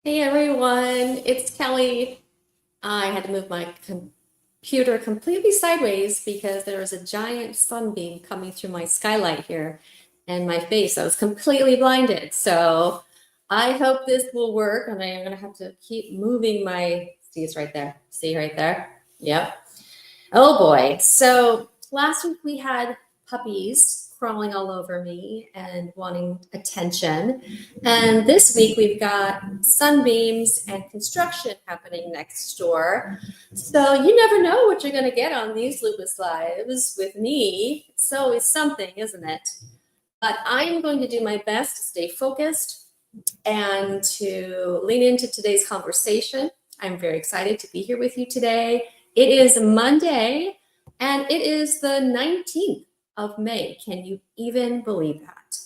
Hey everyone, it's Kelly. I had to move my computer completely sideways because there was a giant sunbeam coming through my skylight here and my face. I was completely blinded. So I hope this will work. And I'm going to have to keep moving see, it's right there. See right there? Yep. Oh boy. So last week we had puppies crawling all over me and wanting attention. And this week we've got sunbeams and construction happening next door. So you never know what you're going to get on these Lupus Lives with me. It's always something, isn't it? But I'm going to do my best to stay focused and to lean into today's conversation. I'm very excited to be here with you today. It is Monday and it is the 19th of May. Can you even believe that?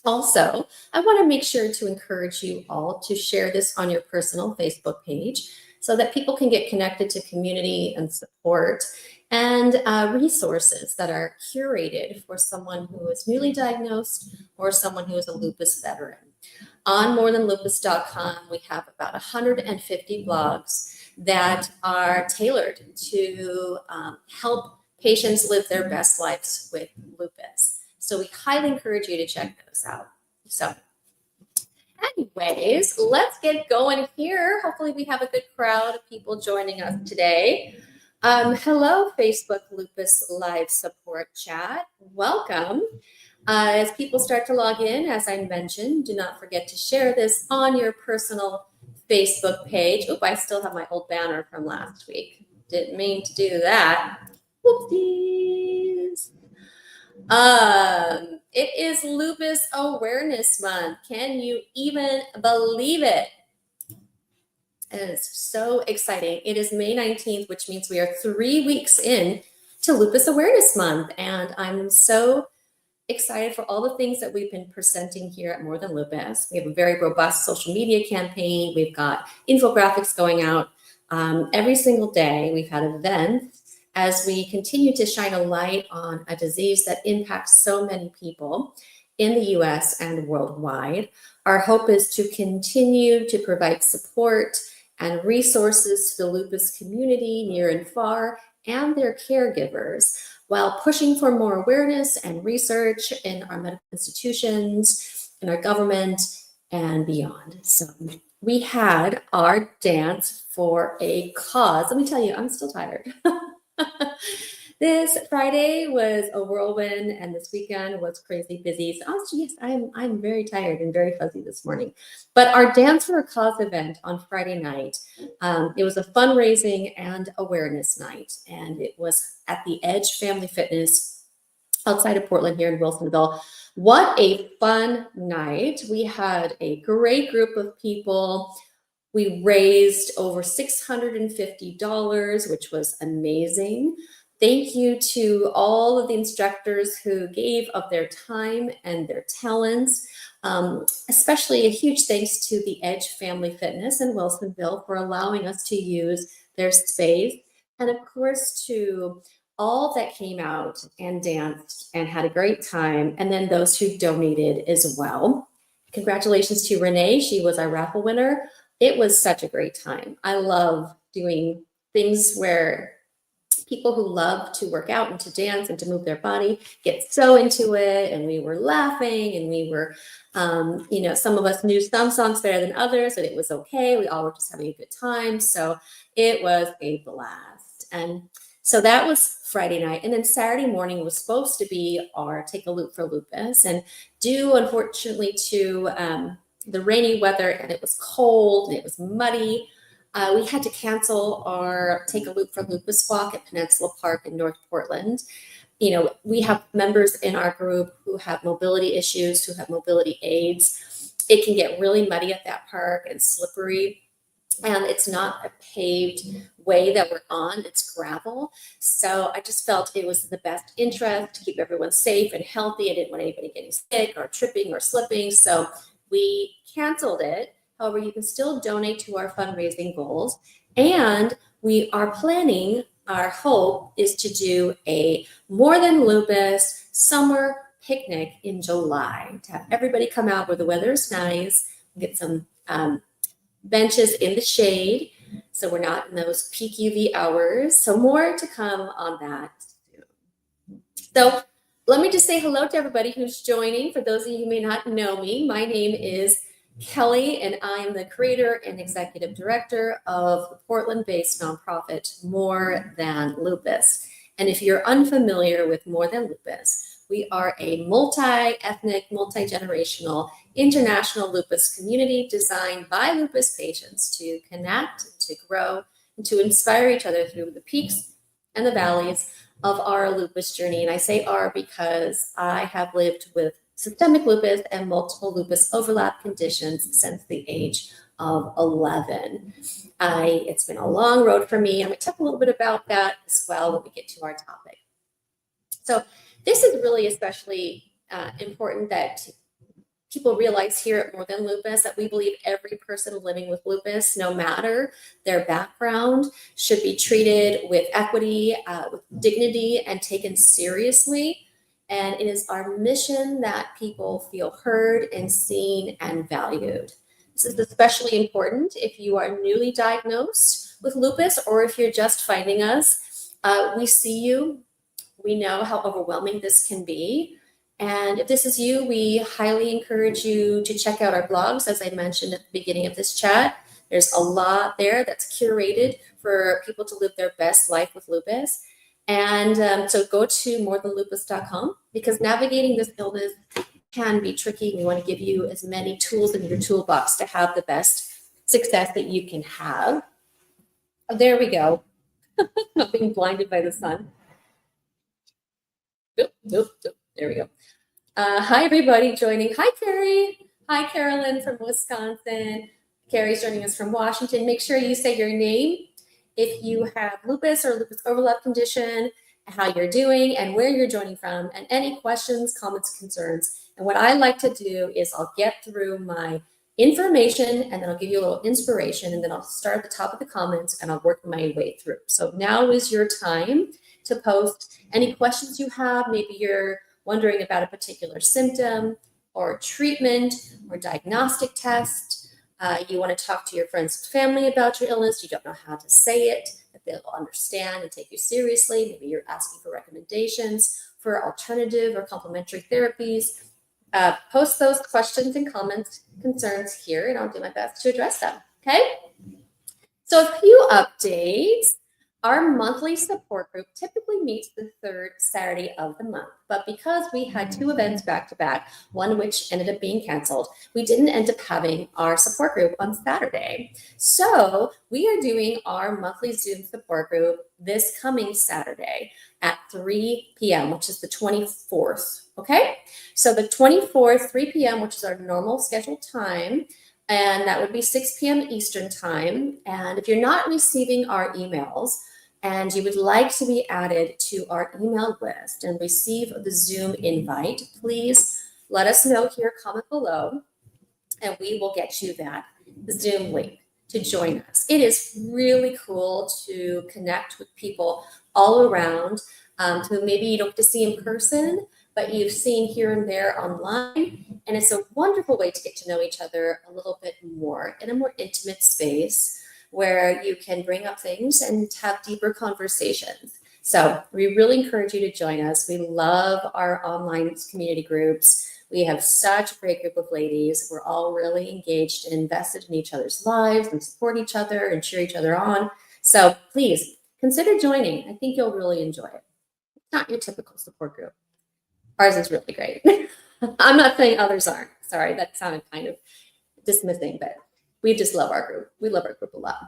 Also, I want to make sure to encourage you all to share this on your personal Facebook page so that people can get connected to community and support and resources that are curated for someone who is newly diagnosed or someone who is a lupus veteran. On morethanlupus.com, we have about 150 blogs that are tailored to help patients live their best lives with lupus. So we highly encourage you to check those out. So anyways, let's get going here. Hopefully we have a good crowd of people joining us today. Hello, Facebook Lupus Live Support Chat. Welcome. As people start to log in, as I mentioned, do not forget to share this on your personal Facebook page. Oop, I still have my old banner from last week. Didn't mean to do that. Whoopsies. It is Lupus Awareness Month. Can you even believe it? And it's so exciting. It is May 19th, which means we are 3 weeks in to Lupus Awareness Month. And I'm so excited for all the things that we've been presenting here at More Than Lupus. We have a very robust social media campaign. We've got infographics going out every single day. We've had events as we continue to shine a light on a disease that impacts so many people in the US and worldwide. Our hope is to continue to provide support and resources to the lupus community near and far and their caregivers, while pushing for more awareness and research in our medical institutions, in our government, and beyond. So we had our dance for a cause. Let me tell you, I'm still tired. This Friday was a whirlwind, and this weekend was crazy busy. So yes, I'm very tired and very fuzzy this morning. But our Dance for a Cause event on Friday night, it was a fundraising and awareness night, and it was at the Edge Family Fitness outside of Portland here in Wilsonville. What a fun night. We had a great group of people. We raised over $650, which was amazing. Thank you to all of the instructors who gave of their time and their talents. Especially a huge thanks to the Edge Family Fitness in Wilsonville for allowing us to use their space. And of course, to all that came out and danced and had a great time, and then those who donated as well. Congratulations to Renee. She was our raffle winner. It was such a great time. I love doing things where people who love to work out and to dance and to move their body get so into it. And we were laughing and we were, some of us knew some songs better than others, and it was okay. We all were just having a good time. So it was a blast. And so that was Friday night. And then Saturday morning was supposed to be our Take a Loop for Lupus. And due, unfortunately, to the rainy weather, and it was cold and it was muddy, we had to cancel our Take a Loop for Lupus walk at Peninsula Park in North Portland. We have members in our group who have mobility issues, who have mobility aids. It can get really muddy at that park and slippery. And it's not a paved way that we're on, it's gravel. So I just felt it was in the best interest to keep everyone safe and healthy. I didn't want anybody getting sick or tripping or slipping. So we canceled it. However, you can still donate to our fundraising goals. And we are planning, our hope is to do a More Than Lupus summer picnic in July, to have everybody come out where the weather is nice, get some benches in the shade, so we're not in those peak UV hours. So more to come on that. So let me just say hello to everybody who's joining. For those of you who may not know me, my name is Kelly, and I am the creator and executive director of the Portland-based nonprofit More Than Lupus. And if you're unfamiliar with More Than Lupus, we are a multi-ethnic, multi-generational, international lupus community designed by lupus patients to connect, to grow, and to inspire each other through the peaks and the valleys of our lupus journey. And I say our because I have lived with systemic lupus and multiple lupus overlap conditions since the age of 11. It's been a long road for me. I'm going to talk a little bit about that as well when we get to our topic. So this is really especially important that people realize here at More Than Lupus that we believe every person living with lupus, no matter their background, should be treated with equity, with dignity, and taken seriously. And it is our mission that people feel heard and seen and valued. This is especially important if you are newly diagnosed with lupus or if you're just finding us. We see you. We know how overwhelming this can be. And if this is you, we highly encourage you to check out our blogs, as I mentioned at the beginning of this chat. There's a lot there that's curated for people to live their best life with lupus. And so go to morethanlupus.com, because navigating this illness can be tricky. We want to give you as many tools in your toolbox to have the best success that you can have. Oh, there we go. Not being blinded by the sun. Nope. There we go. Hi, everybody joining. Hi, Carrie. Hi, Carolyn from Wisconsin. Carrie's joining us from Washington. Make sure you say your name if you have lupus or lupus overlap condition, how you're doing, and where you're joining from, and any questions, comments, concerns. And what I like to do is I'll get through my information, and then I'll give you a little inspiration, and then I'll start at the top of the comments, and I'll work my way through. So now is your time to post any questions you have. Maybe you're wondering about a particular symptom or treatment or diagnostic test. You want to talk to your friends and family about your illness. You don't know how to say it, that they'll understand and take you seriously. Maybe you're asking for recommendations for alternative or complementary therapies. Post those questions and comments, concerns here, and I'll do my best to address them, okay? So a few updates. Our monthly support group typically meets the third Saturday of the month, but because we had two events back to back, one which ended up being canceled, we didn't end up having our support group on Saturday. So we are doing our monthly Zoom support group this coming Saturday at 3 p.m., which is the 24th, okay? So the 24th, 3 p.m., which is our normal scheduled time, and that would be 6 p.m. Eastern time. And if you're not receiving our emails, and you would like to be added to our email list and receive the Zoom invite, please let us know here, comment below, and we will get you that Zoom link to join us. It is really cool to connect with people all around who maybe you don't get to see in person, but you've seen here and there online. And it's a wonderful way to get to know each other a little bit more in a more intimate space, where you can bring up things and have deeper conversations. So we really encourage you to join us. We love our online community groups. We have such a great group of ladies. We're all really engaged and invested in each other's lives and support each other and cheer each other on. So please consider joining. I think you'll really enjoy it. It's not your typical support group. Ours is really great. I'm not saying others aren't. Sorry, that sounded kind of dismissing, but we just love our group. We love our group a lot.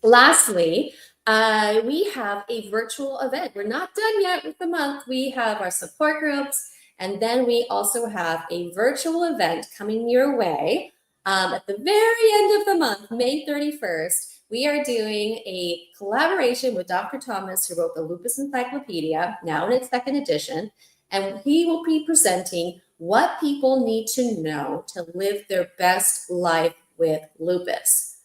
Lastly, we have a virtual event. We're not done yet with the month. We have our support groups, and then we also have a virtual event coming your way at the very end of the month, May 31st. We are doing a collaboration with Dr. Thomas, who wrote the Lupus Encyclopedia, now in its second edition, and he will be presenting what people need to know to live their best life with lupus.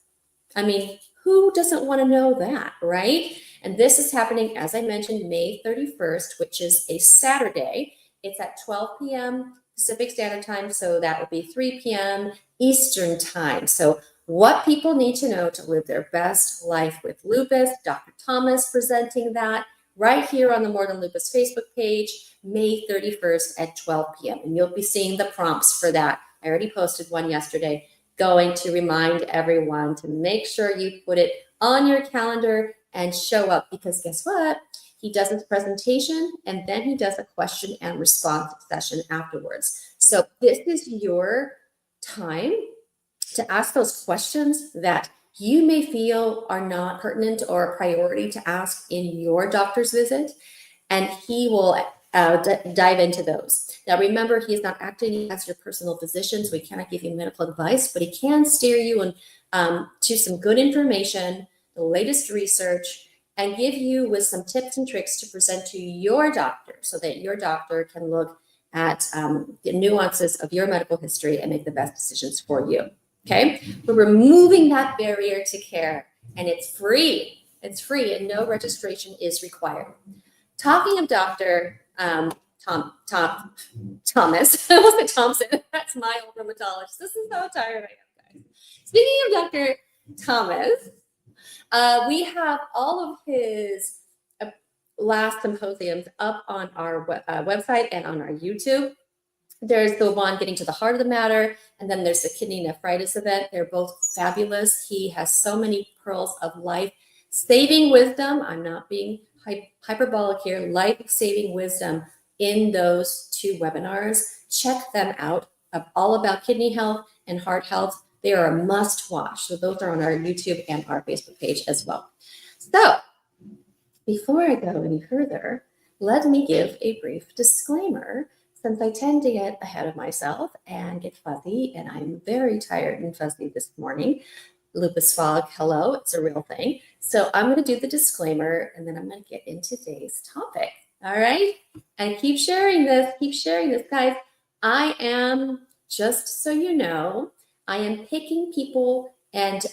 I mean, who doesn't want to know that, right? And this is happening, as I mentioned, May 31st, which is a Saturday. It's at 12 p.m. Pacific Standard Time, so that would be 3 p.m. Eastern Time. So what people need to know to live their best life with lupus. Dr. Thomas presenting that right here on the More Than Lupus Facebook page, May 31st at 12 p.m. And you'll be seeing the prompts for that. I already posted one yesterday, going to remind everyone to make sure you put it on your calendar and show up, because guess what? He does his presentation and then he does a question and response session afterwards. So this is your time to ask those questions that you may feel are not pertinent or a priority to ask in your doctor's visit, and he will dive into those. Now, remember, he is not acting as your personal physician, so he cannot give you medical advice, but he can steer you to some good information, the latest research, and give you with some tips and tricks to present to your doctor so that your doctor can look at the nuances of your medical history and make the best decisions for you. Okay, we're removing that barrier to care, and it's free. It's free, and no registration is required. Talking of Dr. Thomas, I almost said Thompson. That's my old rheumatologist. This is how tired I am, guys. Speaking of Dr. Thomas, we have all of his last symposiums up on our website and on our YouTube. There's the one getting to the heart of the matter, and then there's the kidney nephritis event. They're both fabulous. He has so many pearls of life-saving wisdom. I'm not being hyperbolic here. Life-saving wisdom in those two webinars. Check them out. All about kidney health and heart health. They are a must-watch. So those are on our YouTube and our Facebook page as well. So before I go any further, let me give a brief disclaimer, since I tend to get ahead of myself and get fuzzy, and I'm very tired and fuzzy this morning. Lupus fog, hello, it's a real thing. So I'm going to do the disclaimer, and then I'm going to get into today's topic. All right? And keep sharing this, guys. I am, just so you know, I am picking people and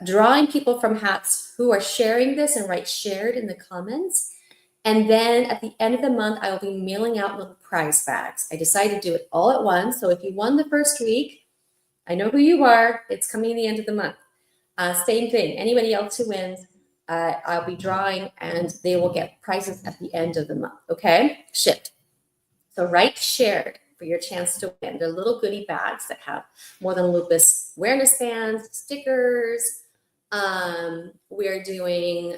drawing people from hats who are sharing this, and write shared in the comments. And then at the end of the month, I will be mailing out little prize bags. I decided to do it all at once. So if you won the first week, I know who you are. It's coming at the end of the month. Same thing. Anybody else who wins, I'll be drawing, and they will get prizes at the end of the month. Okay? Shipped. So write shared for your chance to win. They're little goodie bags that have More Than Lupus awareness bands, stickers. We're doing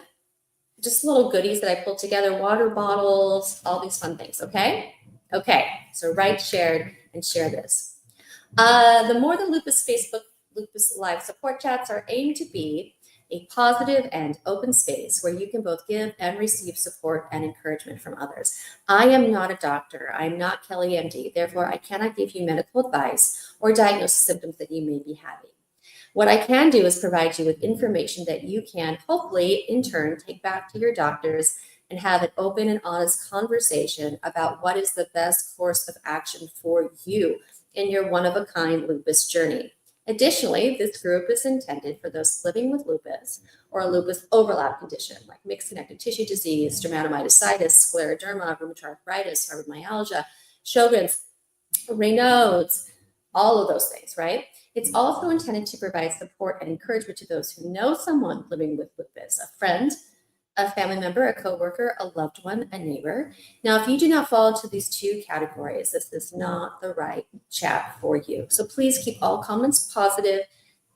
just little goodies that I pulled together, water bottles, all these fun things, okay? Okay, so write shared and share this. The More Than Lupus Facebook Lupus Live support chats are aimed to be a positive and open space where you can both give and receive support and encouragement from others. I am not a doctor. I'm not Kelly MD. Therefore, I cannot give you medical advice or diagnose symptoms that you may be having. What I can do is provide you with information that you can hopefully, in turn, take back to your doctors and have an open and honest conversation about what is the best course of action for you in your one-of-a-kind lupus journey. Additionally, this group is intended for those living with lupus or a lupus overlap condition like mixed connective tissue disease, dermatomyositis, scleroderma, rheumatoid arthritis, fibromyalgia, Sjogren's, Raynaud's, all of those things, right? It's also intended to provide support and encouragement to those who know someone living with lupus, a friend, a family member, a coworker, a loved one, a neighbor. Now, if you do not fall into these two categories, this is not the right chat for you. So please keep all comments positive.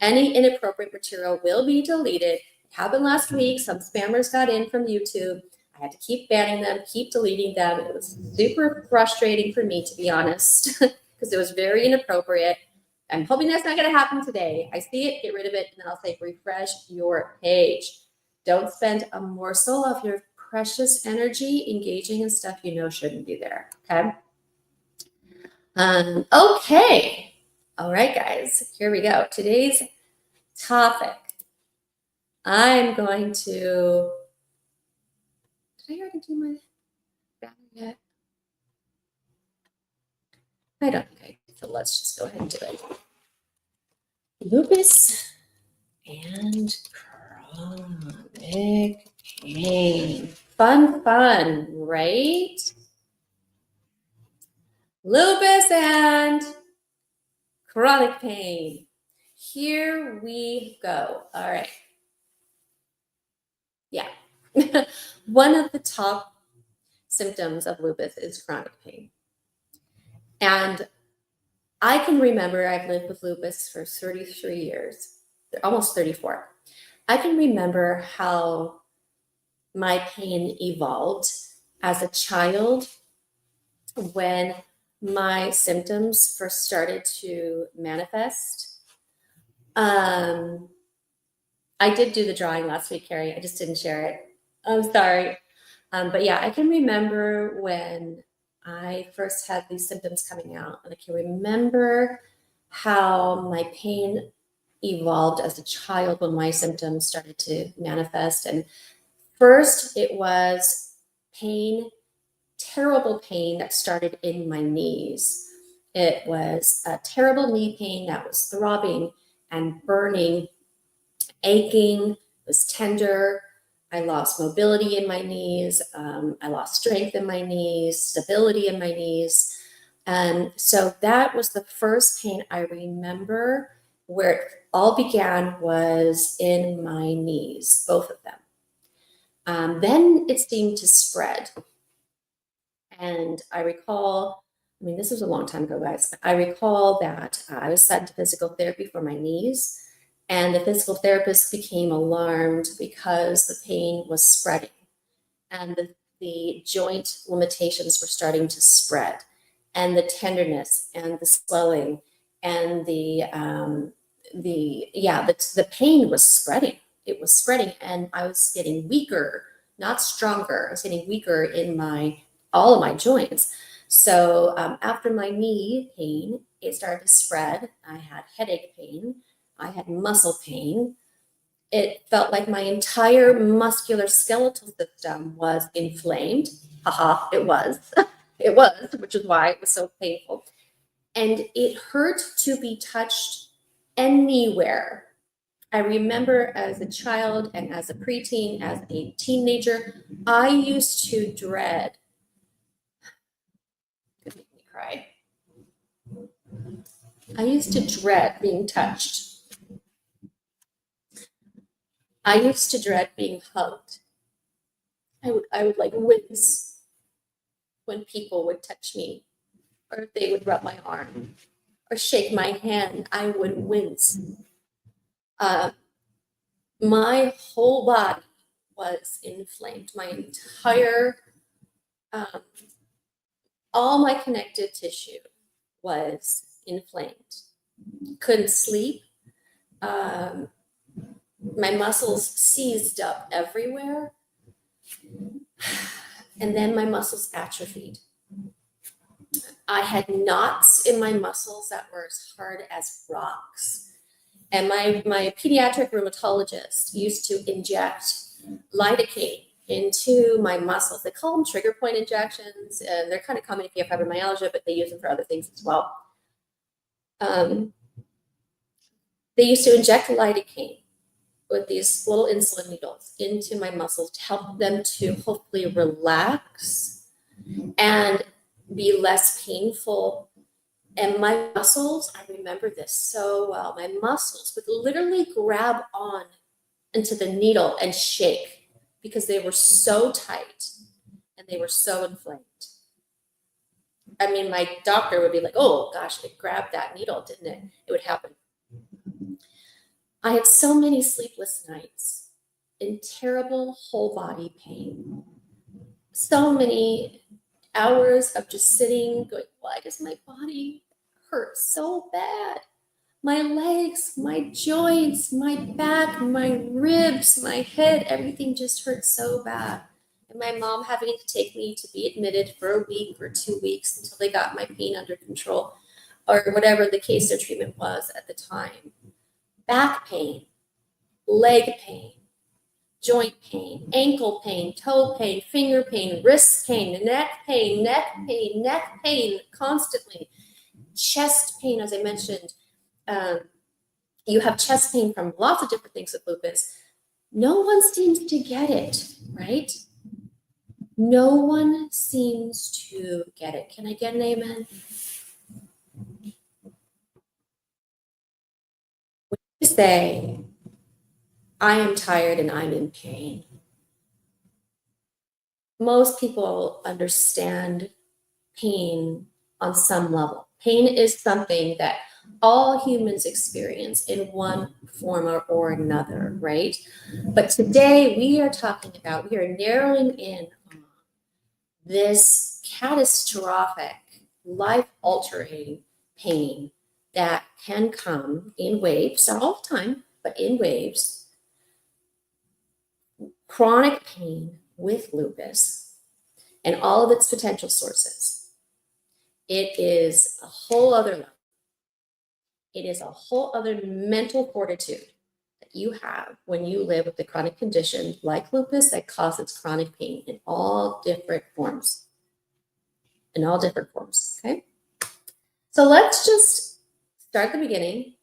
Any inappropriate material will be deleted. It happened last week. Some spammers got in from YouTube. I had to keep banning them, keep deleting them. It was super frustrating for me, to be honest, because it was very inappropriate. I'm hoping that's not going to happen today. I see it, get rid of it, and then I'll say refresh your page. Don't spend a morsel of your precious energy engaging in stuff you know shouldn't be there, okay? Okay. All right, guys, here we go. Today's topic. I'm going to, did I already do my banner yet? I don't think I did, so let's just go ahead and do it. Lupus and chronic pain. Fun, right? Lupus and chronic pain. Here we go. All right. Yeah. One of the top symptoms of lupus is chronic pain. And I can remember I've lived with lupus for 33 years, almost 34. I can remember how my pain evolved as a child when my symptoms first started to manifest. I did do the drawing last week, Carrie. I just didn't share it. I'm sorry. But yeah, I can remember when I first had these symptoms coming out, and I can remember how my pain evolved as a child when my symptoms started to manifest. And first, it was pain, terrible pain that started in my knees. It was a terrible knee pain that was throbbing and burning, aching, was tender. I lost mobility in my knees. I lost strength in my knees, stability in my knees. So that was the first pain I remember where it all began was in my knees, both of them. Then it seemed to spread. And I recall, I mean, this was a long time ago, guys, but I recall that I was sent to physical therapy for my knees. And the physical therapist became alarmed because the pain was spreading and the joint limitations were starting to spread, and the tenderness and the swelling and the pain was spreading. It was spreading, and I was getting weaker, not stronger. I was getting weaker in all of my joints. So after my knee pain, it started to spread. I had headache pain. I had muscle pain. It felt like my entire muscular skeletal system was inflamed. Haha, it was. It was, which is why it was so painful. And it hurt to be touched anywhere. I remember as a child and as a preteen, as a teenager, I used to dread, could make me cry. I used to dread being touched. I used to dread being hugged. I would like wince when people would touch me, or if they would rub my arm or shake my hand. I would wince. Uh, my whole body was inflamed. My entire, um, all my connective tissue was inflamed. Couldn't sleep. Um, my muscles seized up everywhere. And then my muscles atrophied. I had knots in my muscles that were as hard as rocks. And my pediatric rheumatologist used to inject lidocaine into my muscles. They call them trigger point injections, and they're kind of common if you have fibromyalgia, but they use them for other things as well. They used to inject lidocaine with these little insulin needles into my muscles to help them to hopefully relax and be less painful. And my muscles, I remember this so well, my muscles would literally grab on into the needle and shake because they were so tight and they were so inflamed. I mean, my doctor would be like, oh gosh, it grabbed that needle, didn't it? It would happen. I had so many sleepless nights in terrible whole body pain. So many hours of just sitting, going, why does my body hurt so bad? My legs, my joints, my back, my ribs, my head, everything just hurt so bad. And my mom having to take me to be admitted for a week or 2 weeks until they got my pain under control, or whatever the case or treatment was at the time. Back pain, leg pain, joint pain, ankle pain, toe pain, finger pain, wrist pain, neck pain, constantly. Chest pain, as I mentioned. You have chest pain from lots of different things with lupus. No one seems to get it, right? No one seems to get it. Can I get an amen? say, I am tired and I'm in pain, most people understand pain on some level. Pain is something that all humans experience in one form or another, right? But today we are narrowing in on this catastrophic, life altering pain that can come in waves, not all the time, but in waves. Chronic pain with lupus and all of its potential sources. It is a whole other level. It is a whole other mental fortitude that you have when you live with a chronic condition like lupus that causes chronic pain in all different forms. Okay? So let's just start at the beginning,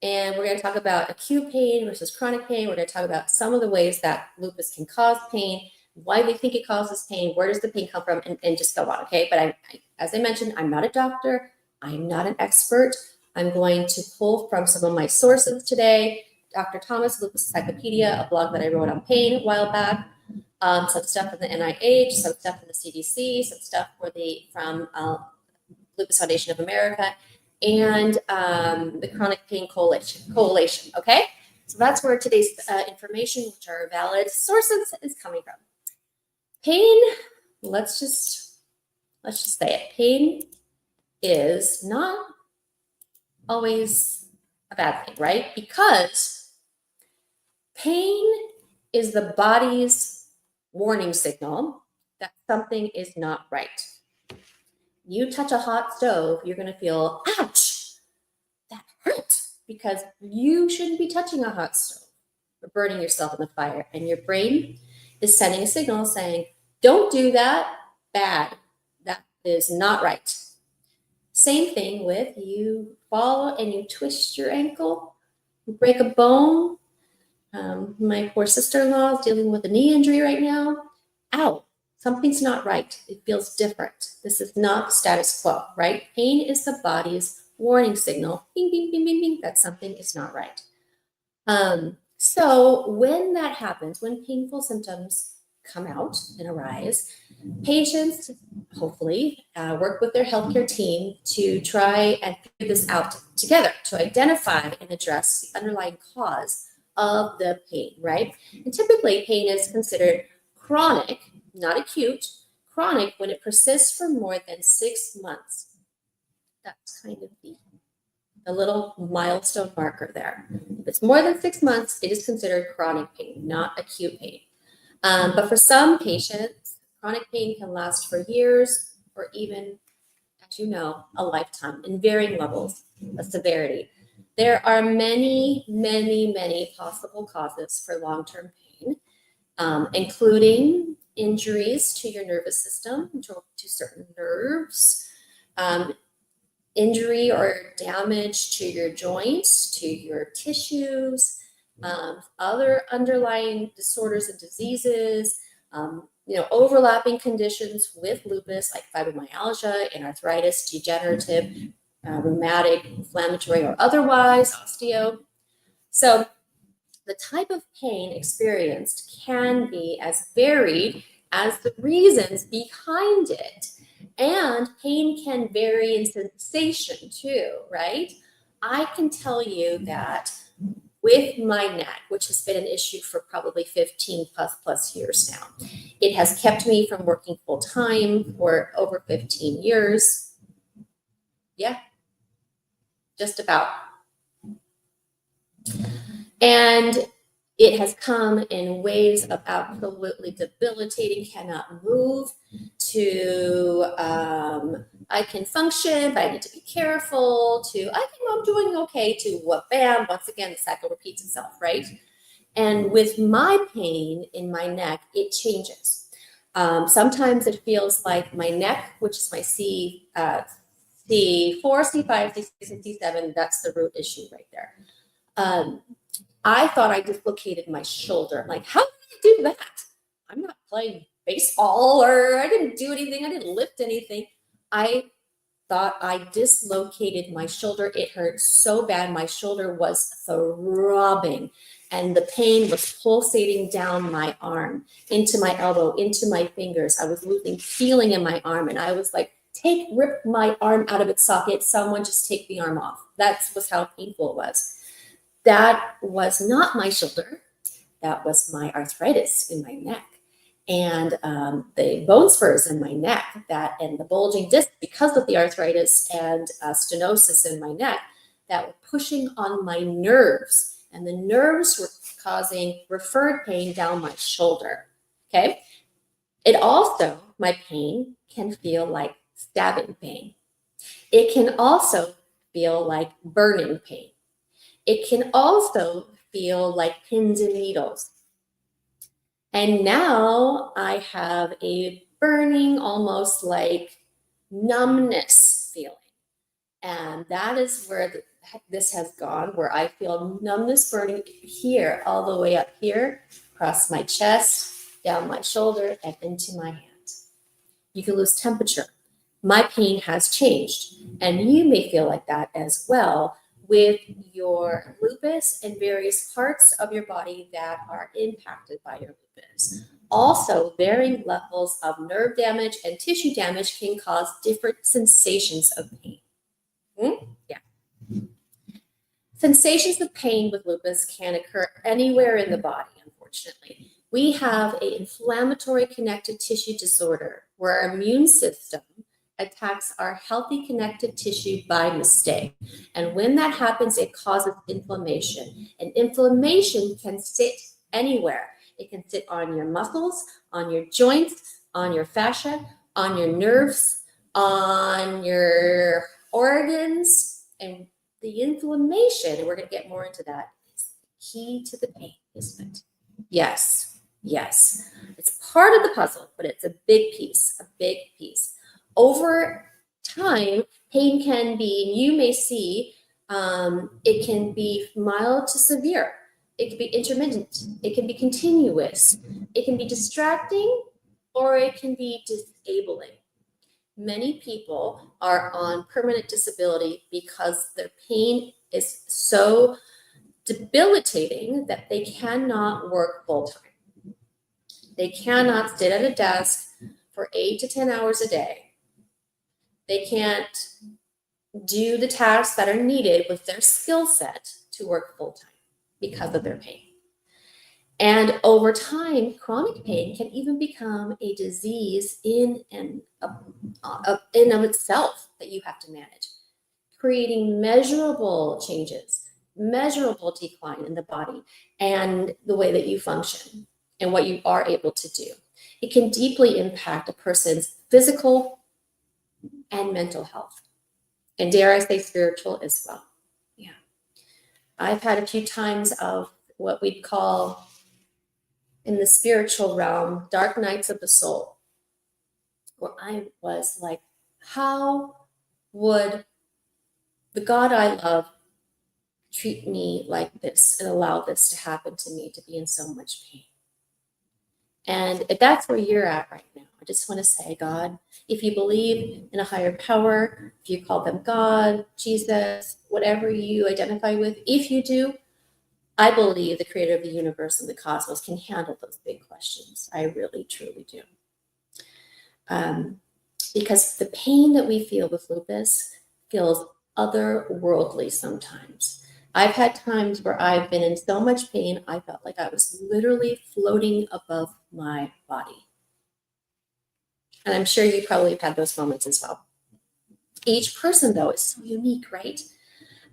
and we're going to talk about acute pain versus chronic pain. We're going to talk about some of the ways that lupus can cause pain, why they think it causes pain, where does the pain come from, and just go on, okay? But as I mentioned, I'm not a doctor. I'm not an expert. I'm going to pull from some of my sources today. Dr. Thomas, Lupus Encyclopedia, a blog that I wrote on pain a while back, some stuff from the NIH, some stuff from the CDC, some stuff from Lupus Foundation of America, and the Chronic Pain Coalition, okay? So that's where today's information, which are valid sources, is coming from. Pain, let's just say it. Pain is not always a bad thing, right? Because pain is the body's warning signal that something is not right. You touch a hot stove, you're going to feel, ouch, that hurt, because you shouldn't be touching a hot stove or burning yourself in the fire. And your brain is sending a signal saying, don't do that, bad, that is not right. Same thing with you fall and you twist your ankle, you break a bone. My poor sister-in-law is dealing with a knee injury right now. Ow, something's not right. It feels different. This is not status quo, right? Pain is the body's warning signal. Bing, bing, bing, bing, bing, that something is not right. So when that happens, when painful symptoms come out and arise, patients hopefully work with their healthcare team to try and figure this out together, to identify and address the underlying cause of the pain, right? And typically pain is considered chronic, not acute, chronic when it persists for more than 6 months. That's kind of the little milestone marker there. If it's more than 6 months, it is considered chronic pain, not acute pain. But for some patients, chronic pain can last for years or even, as you know, a lifetime in varying levels of severity. There are many, many, many possible causes for long-term pain, including injuries to your nervous system, to certain nerves, injury or damage to your joints, to your tissues, other underlying disorders and diseases, overlapping conditions with lupus like fibromyalgia and arthritis, degenerative, rheumatic, inflammatory, or otherwise, osteo. So the type of pain experienced can be as varied as the reasons behind it. And pain can vary in sensation too, right? I can tell you that with my neck, which has been an issue for probably 15 plus years now, it has kept me from working full time for over 15 years. Yeah, just about. And it has come in ways of absolutely debilitating, cannot move, to I can function, but I need to be careful, to I'm doing okay, to what, bam, once again, the cycle repeats itself, right? And with my pain in my neck, it changes. Sometimes it feels like my neck, which is my C4, C5, C6, and C7, that's the root issue right there. I thought I dislocated my shoulder. I'm like, how did I do that? I'm not playing baseball, or I didn't do anything. I didn't lift anything. I thought I dislocated my shoulder. It hurt so bad. My shoulder was throbbing and the pain was pulsating down my arm, into my elbow, into my fingers. I was losing feeling in my arm and I was like, rip my arm out of its socket. Someone just take the arm off. That was how painful it was. That was not my shoulder. That was my arthritis in my neck. And the bone spurs in my neck, and the bulging disc because of the arthritis and stenosis in my neck that were pushing on my nerves. And the nerves were causing referred pain down my shoulder. Okay. It also, my pain can feel like stabbing pain. It can also feel like burning pain. It can also feel like pins and needles. And now I have a burning, almost like numbness feeling. And that is where this has gone, where I feel numbness burning here, all the way up here, across my chest, down my shoulder, and into my hand. You can lose temperature. My pain has changed, and you may feel like that as well with your lupus and various parts of your body that are impacted by your lupus. Also, varying levels of nerve damage and tissue damage can cause different sensations of pain. Yeah. Sensations of pain with lupus can occur anywhere in the body, unfortunately. We have an inflammatory connective tissue disorder where our immune system attacks our healthy connective tissue by mistake. And when that happens, it causes inflammation. And inflammation can sit anywhere. It can sit on your muscles, on your joints, on your fascia, on your nerves, on your organs. And the inflammation, and we're going to get more into that, is the key to the pain, isn't it? Yes, yes. It's part of the puzzle, but it's a big piece, a big piece. Over time, pain can be, and you may see, it can be mild to severe. It can be intermittent. It can be continuous. It can be distracting, or it can be disabling. Many people are on permanent disability because their pain is so debilitating that they cannot work full time. They cannot sit at a desk for 8 to 10 hours a day. They can't do the tasks that are needed with their skill set to work full time because of their pain. And over time, chronic pain can even become a disease in and of itself that you have to manage, creating measurable changes, measurable decline in the body and the way that you function and what you are able to do. It can deeply impact a person's physical and mental health, and dare I say spiritual as well. Yeah. I've had a few times of what we'd call in the spiritual realm, dark nights of the soul, where I was like, how would the God I love treat me like this and allow this to happen to me, to be in so much pain? And if that's where you're at right now, I just want to say, God, if you believe in a higher power, if you call them God, Jesus, whatever you identify with, if you do, I believe the creator of the universe and the cosmos can handle those big questions. I really, truly do. Because the pain that we feel with lupus feels otherworldly sometimes. I've had times where I've been in so much pain, I felt like I was literally floating above my body. And I'm sure you probably have had those moments as well. Each person, though, is so unique, right?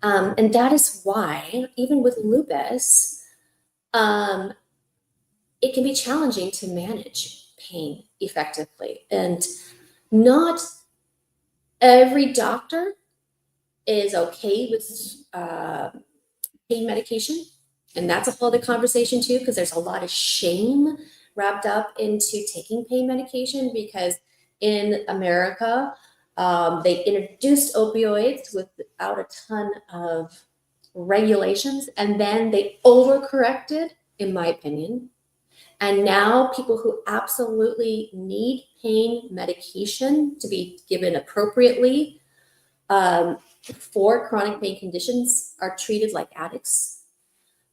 And that is why, even with lupus, it can be challenging to manage pain effectively. And not every doctor is okay with pain medication. And that's a whole other conversation too, because there's a lot of shame wrapped up into taking pain medication, because in America, they introduced opioids without a ton of regulations, and then they overcorrected, in my opinion. And now people who absolutely need pain medication to be given appropriately for chronic pain conditions are treated like addicts.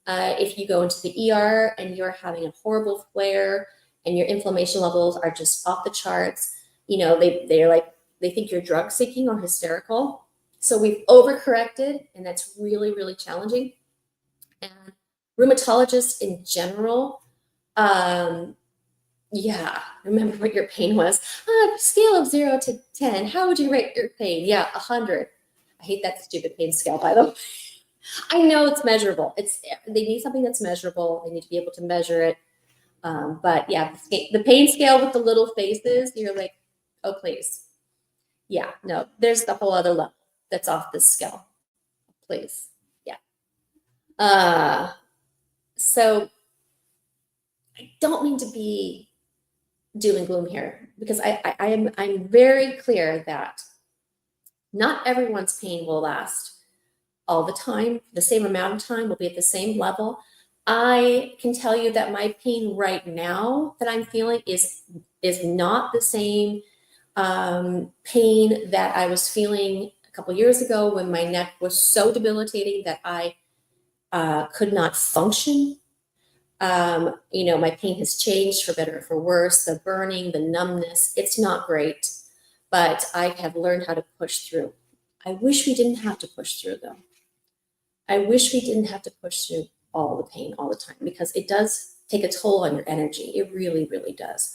If you go into the ER and you're having a horrible flare and your inflammation levels are just off the charts, they think you're drug seeking or hysterical. So we've overcorrected, and that's really, really challenging. And rheumatologists in general, remember what your pain was. Scale of 0 to 10, how would you rate your pain? 100. I hate that stupid pain scale, by the way. I know it's measurable. They need something that's measurable. They need to be able to measure it. But the pain scale with the little faces, you're like, oh, please. Yeah, no, there's the whole other level that's off this scale. Please. Yeah. So I don't mean to be doom and gloom here, because I'm very clear that not everyone's pain will last all the time. The same amount of time will be at the same level. I can tell you that my pain right now that I'm feeling is not the same pain that I was feeling a couple years ago when my neck was so debilitating that I could not function. My pain has changed for better or for worse. The burning, the numbness, it's not great, but I have learned how to push through. I wish we didn't have to push through, though. I wish we didn't have to push through all the pain all the time, because it does take a toll on your energy. It really, really does.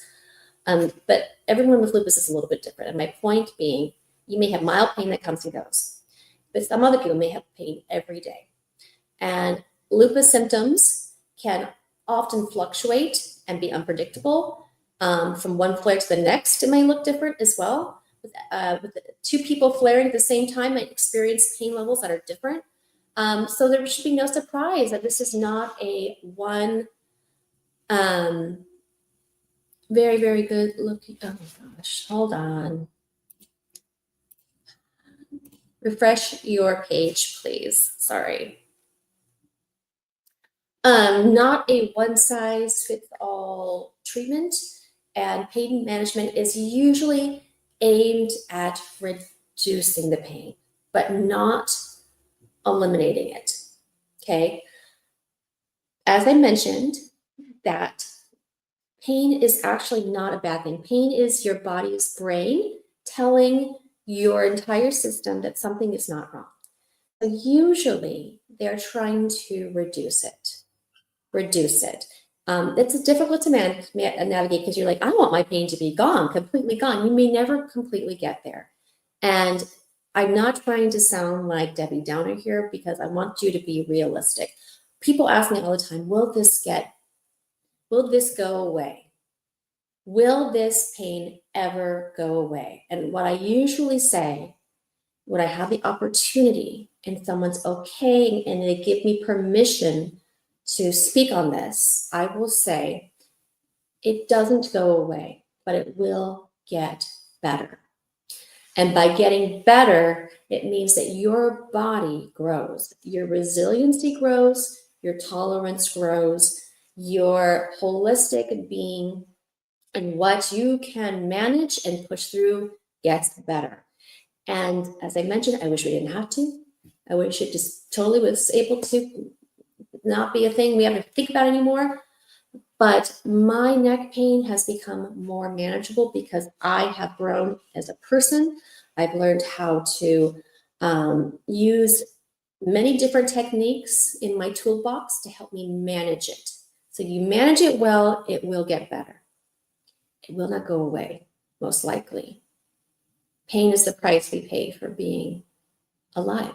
But everyone with lupus is a little bit different. And my point being, you may have mild pain that comes and goes, but some other people may have pain every day. And lupus symptoms can often fluctuate and be unpredictable. From one flare to the next, it may look different as well. With two people flaring at the same time, might experience pain levels that are different. So there should be no surprise that this is not a one very, very good looking. Oh my gosh, hold on. Refresh your page, please. Sorry. Not a one size fits all treatment, and pain management is usually aimed at reducing the pain, but not eliminating it. Okay. As I mentioned, that pain is actually not a bad thing. Pain is your body's brain telling your entire system that something is not wrong. So usually they're trying to reduce it. It's difficult to navigate, because you're like, I want my pain to be gone, completely gone. You may never completely get there. And I'm not trying to sound like Debbie Downer here, because I want you to be realistic. People ask me all the time, will this go away? Will this pain ever go away? And what I usually say, when I have the opportunity and someone's okay and they give me permission to speak on this, I will say, it doesn't go away, but it will get better. And by getting better, it means that your body grows, your resiliency grows, your tolerance grows, your holistic being and what you can manage and push through gets better. And as I mentioned, I wish we didn't have to. I wish it just totally was able to not be a thing we have to think about anymore. But my neck pain has become more manageable because I have grown as a person. I've learned how to use many different techniques in my toolbox to help me manage it. So you manage it well, it will get better. It will not go away, most likely. Pain is the price we pay for being alive.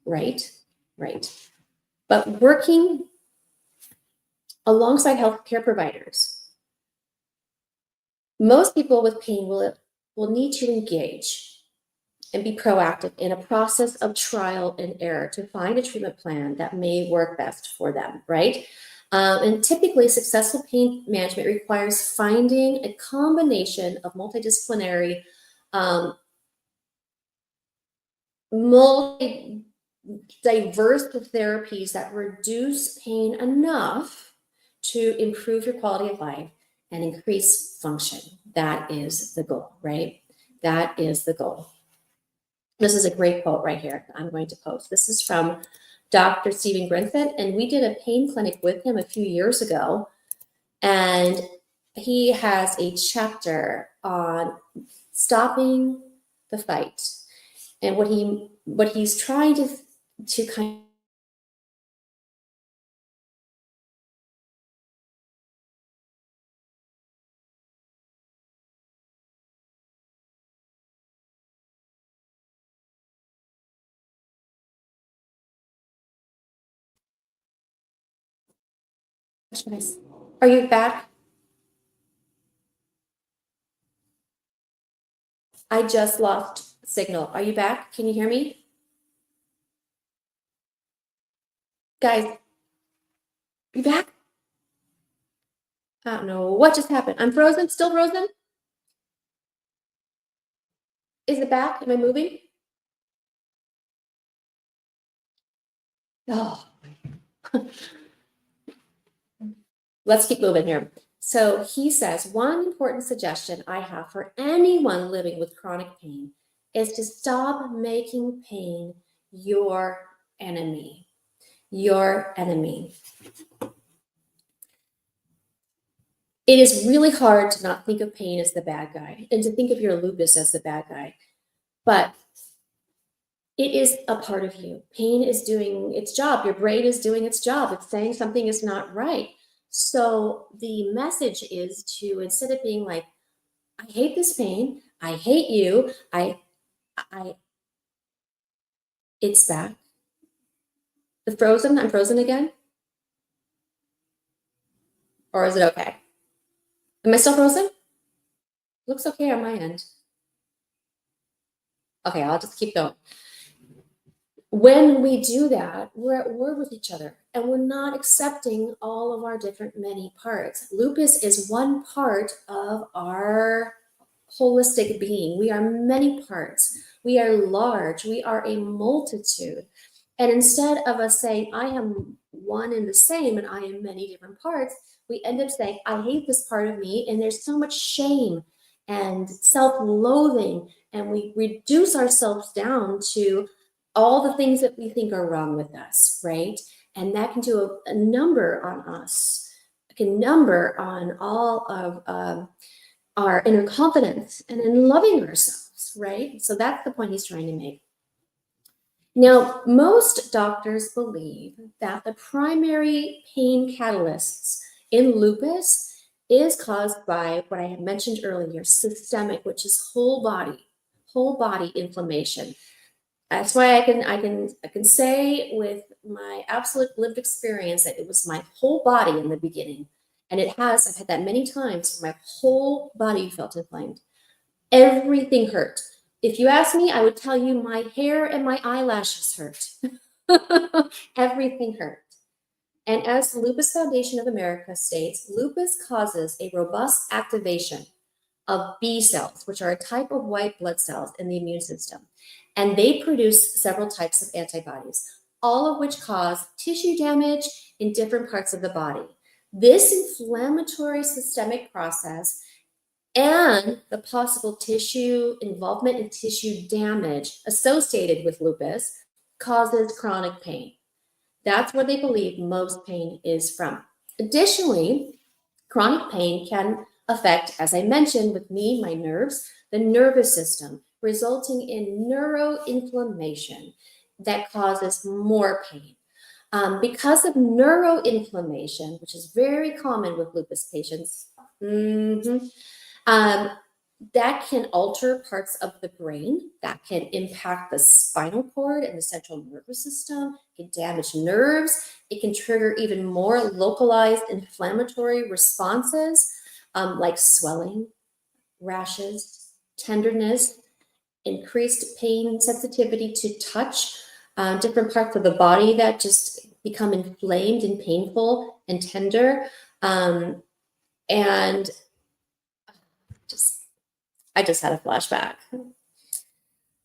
Right? Right. But working alongside healthcare providers, most people with pain will need to engage and be proactive in a process of trial and error to find a treatment plan that may work best for them, right? And typically, successful pain management requires finding a combination of multidisciplinary, diverse therapies that reduce pain enough to improve your quality of life and increase function. That is the goal, right? That is the goal. This is a great quote right here. I'm going to post. This is from Dr. Stephen Griffin, and we did a pain clinic with him a few years ago. And he has a chapter on stopping the fight. And what he's trying to kind of, are you back? I just lost signal. Are you back? Can you hear me? Guys, you back? I don't know what just happened. I'm frozen, still frozen? Is it back? Am I moving? Oh, let's keep moving here. So he says, one important suggestion I have for anyone living with chronic pain is to stop making pain your enemy. Your enemy. It is really hard to not think of pain as the bad guy and to think of your lupus as the bad guy. But it is a part of you. Pain is doing its job. Your brain is doing its job. It's saying something is not right. So the message is to, instead of being like, I hate this pain, I hate you, it's back. The frozen, I'm frozen again? Or is it okay? Am I still frozen? Looks okay on my end. Okay, I'll just keep going. When we do that, we're at war with each other and we're not accepting all of our different many parts. Lupus is one part of our holistic being. We are many parts. We are large. We are a multitude. And instead of us saying, I am one and the same and I am many different parts, we end up saying, I hate this part of me. And there's so much shame and self loathing. And we reduce ourselves down to all the things that we think are wrong with us, right? And that can do a number on us, it can number on all of our inner confidence and in loving ourselves, right? So that's the point he's trying to make. Now, most doctors believe that the primary pain catalysts in lupus is caused by what I had mentioned earlier, systemic, which is whole body inflammation. That's why I can say with my absolute lived experience that it was my whole body in the beginning. And it has, I've had that many times where my whole body felt inflamed. Everything hurt. If you ask me, I would tell you my hair and my eyelashes hurt. Everything hurt. And as the Lupus Foundation of America states, lupus causes a robust activation of B cells, which are a type of white blood cells in the immune system. And they produce several types of antibodies, all of which cause tissue damage in different parts of the body. This inflammatory systemic process and the possible tissue involvement and tissue damage associated with lupus causes chronic pain. That's where they believe most pain is from. Additionally, chronic pain can affect, as I mentioned with me, my nerves, the nervous system, resulting in neuroinflammation that causes more pain. Because of neuroinflammation, which is very common with lupus patients, that can alter parts of the brain, that can impact the spinal cord and the central nervous system, it can damage nerves, it can trigger even more localized inflammatory responses like swelling, rashes, tenderness, increased pain sensitivity to touch, different parts of the body that just become inflamed and painful and tender. And I just had a flashback.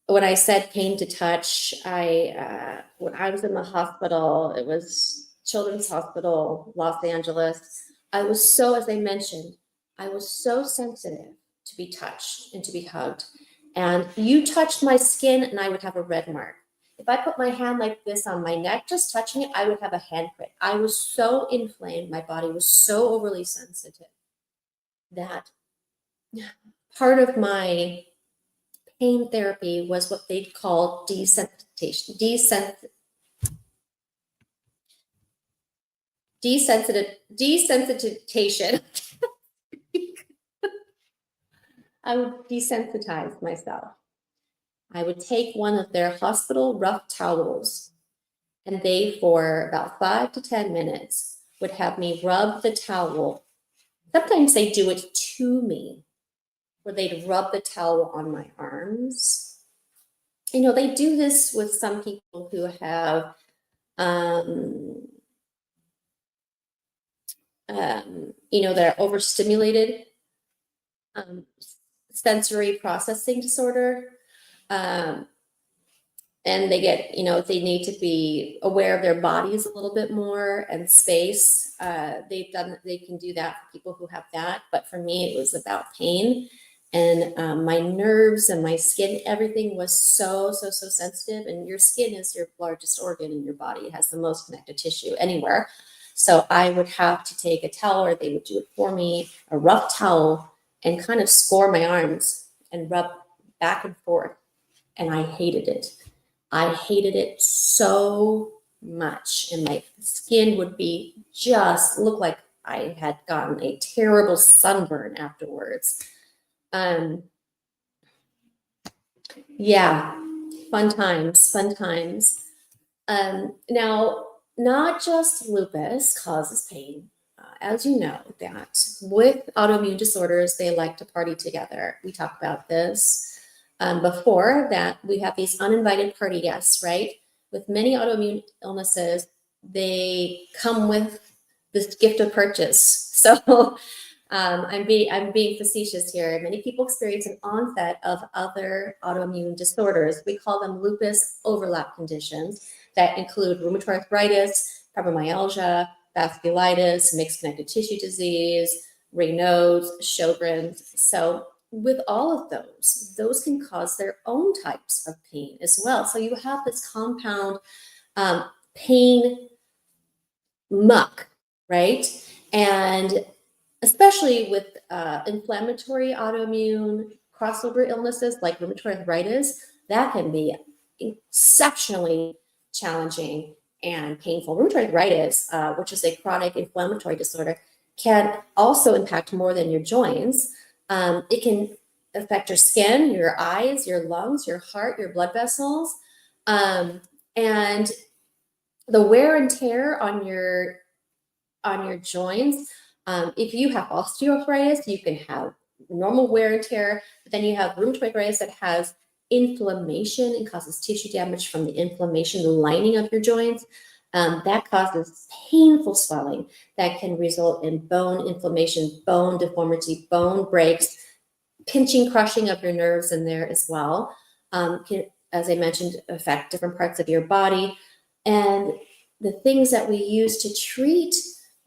When I said pain to touch, when I was in the hospital, it was Children's Hospital, Los Angeles. I was so, as I mentioned, I was so sensitive to be touched and to be hugged. And you touched my skin and I would have a red mark. If I put my hand like this on my neck, just touching it, I would have a hand prick. I was so inflamed. My body was so overly sensitive that part of my pain therapy was what they call desensitization. Desensitization. I would desensitize myself. I would take one of their hospital rough towels, and they, for about 5 to 10 minutes, would have me rub the towel. Sometimes they do it to me, where they'd rub the towel on my arms. You know, they do this with some people who have you know, they're overstimulated, sensory processing disorder. And they get, you know, they need to be aware of their bodies a little bit more and space. They can do that for people who have that. But for me, it was about pain. And my nerves and my skin, everything was so sensitive. And your skin is your largest organ in your body. It has the most connective tissue anywhere. So I would have to take a towel, or they would do it for me, a rough towel, and kind of score my arms and rub back and forth. And I hated it. I hated it so much. And my skin would be just look like I had gotten a terrible sunburn afterwards. Yeah, fun times. Now, not just lupus causes pain. As you know, that with autoimmune disorders, they like to party together. We talked about this before, that we have these uninvited party guests, right? With many autoimmune illnesses, they come with this gift of purchase. So I'm being facetious here. Many people experience an onset of other autoimmune disorders. We call them lupus overlap conditions that include rheumatoid arthritis, fibromyalgia, vasculitis, mixed connective tissue disease, Raynaud's, Sjogren's. So with all of those can cause their own types of pain as well. So you have this compound pain muck, right? And especially with inflammatory autoimmune crossover illnesses like rheumatoid arthritis, that can be exceptionally challenging and painful. Rheumatoid arthritis, which is a chronic inflammatory disorder, can also impact more than your joints. It can affect your skin, your eyes, your lungs, your heart, your blood vessels, and the wear and tear on your joints. If you have osteoarthritis, you can have normal wear and tear, but then you have rheumatoid arthritis that has inflammation and causes tissue damage from the inflammation, the lining of your joints. That causes painful swelling that can result in bone inflammation, bone deformity, bone breaks, pinching, crushing of your nerves in there as well. Can, as I mentioned, affect different parts of your body. And the things that we use to treat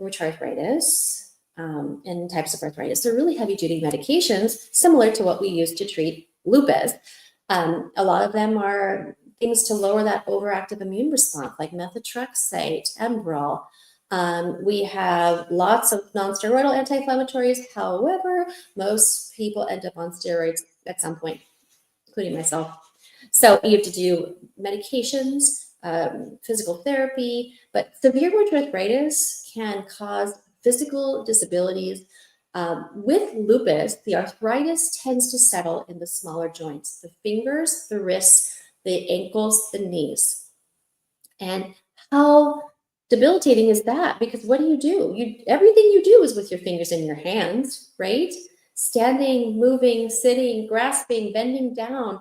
rheumatoid arthritis and types of arthritis, they're really heavy-duty medications, similar to what we use to treat lupus. A lot of them are things to lower that overactive immune response, like methotrexate, Enbrel. We have lots of non-steroidal anti-inflammatories. However, most people end up on steroids at some point, including myself. So you have to do medications, physical therapy, but severe rheumatoid arthritis can cause physical disabilities. With lupus, the arthritis tends to settle in the smaller joints, the fingers, the wrists, the ankles, the knees. And how debilitating is that? Because what do? Everything you do is with your fingers and your hands, right? Standing, moving, sitting, grasping, bending down,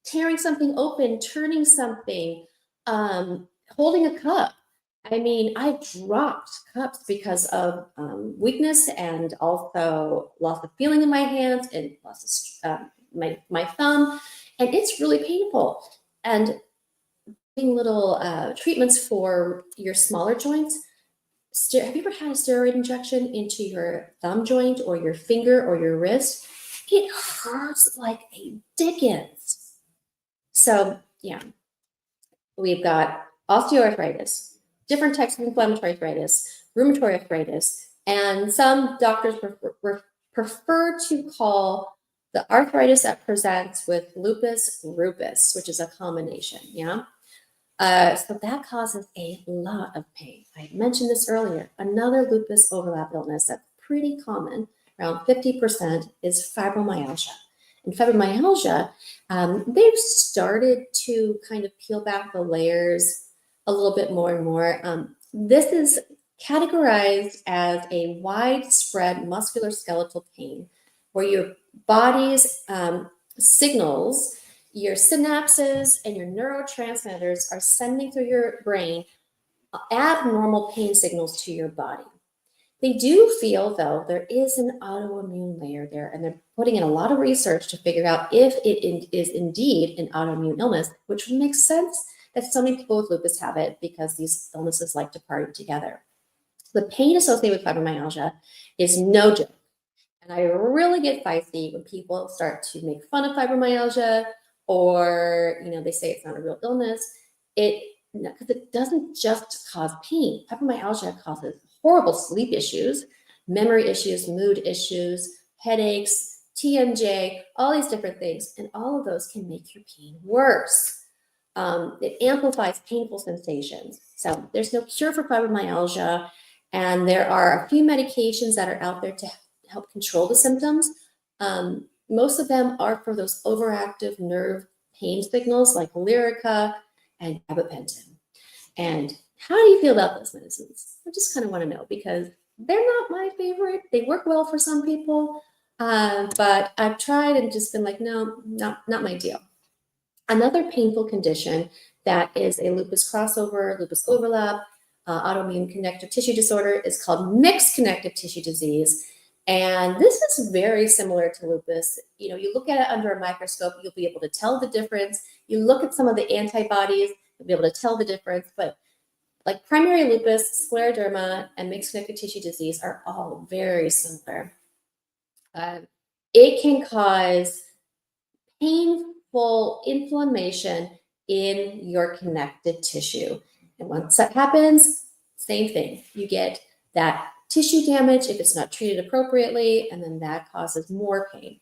tearing something open, turning something, holding a cup. I mean, I've dropped cups because of weakness and also loss of feeling in my hands and loss of my thumb. And it's really painful. And doing little treatments for your smaller joints. Have you ever had a steroid injection into your thumb joint or your finger or your wrist? it hurts like a Dickens. So yeah, we've got osteoarthritis, different types of inflammatory arthritis, rheumatoid arthritis, and some doctors prefer to call the arthritis that presents with lupus, which is a combination, yeah? So that causes a lot of pain. I mentioned this earlier. Another lupus overlap illness that's pretty common, around 50%, is fibromyalgia. And fibromyalgia, they've started to kind of peel back the layers a little bit more and more. This is categorized as a widespread musculoskeletal pain where your body's signals, your synapses and your neurotransmitters are sending through your brain abnormal pain signals to your body. They do feel, though, there is an autoimmune layer there, and they're putting in a lot of research to figure out if it is indeed an autoimmune illness, which makes sense that so many people with lupus have it because these illnesses like to party together. The pain associated with fibromyalgia is no joke. And I really get feisty when people start to make fun of fibromyalgia or, they say it's not a real illness. Because it doesn't just cause pain. Fibromyalgia causes horrible sleep issues, memory issues, mood issues, headaches, TMJ, all these different things. And all of those can make your pain worse. It amplifies painful sensations. So there's no cure for fibromyalgia. And there are a few medications that are out there to help control the symptoms. Most of them are for those overactive nerve pain signals like Lyrica and gabapentin. And how do you feel about those medicines? I just kind of want to know because they're not my favorite. They work well for some people, but I've tried and just been like, no, not my deal. Another painful condition that is a lupus crossover, lupus overlap, autoimmune connective tissue disorder is called mixed connective tissue disease. And this is very similar to lupus. You look at it under a microscope, you'll be able to tell the difference. You look at some of the antibodies, you'll be able to tell the difference. But like primary lupus, scleroderma, and mixed connective tissue disease are all very similar. It can cause painful inflammation in your connective tissue. And once that happens, same thing. You get that tissue damage if it's not treated appropriately, and then that causes more pain.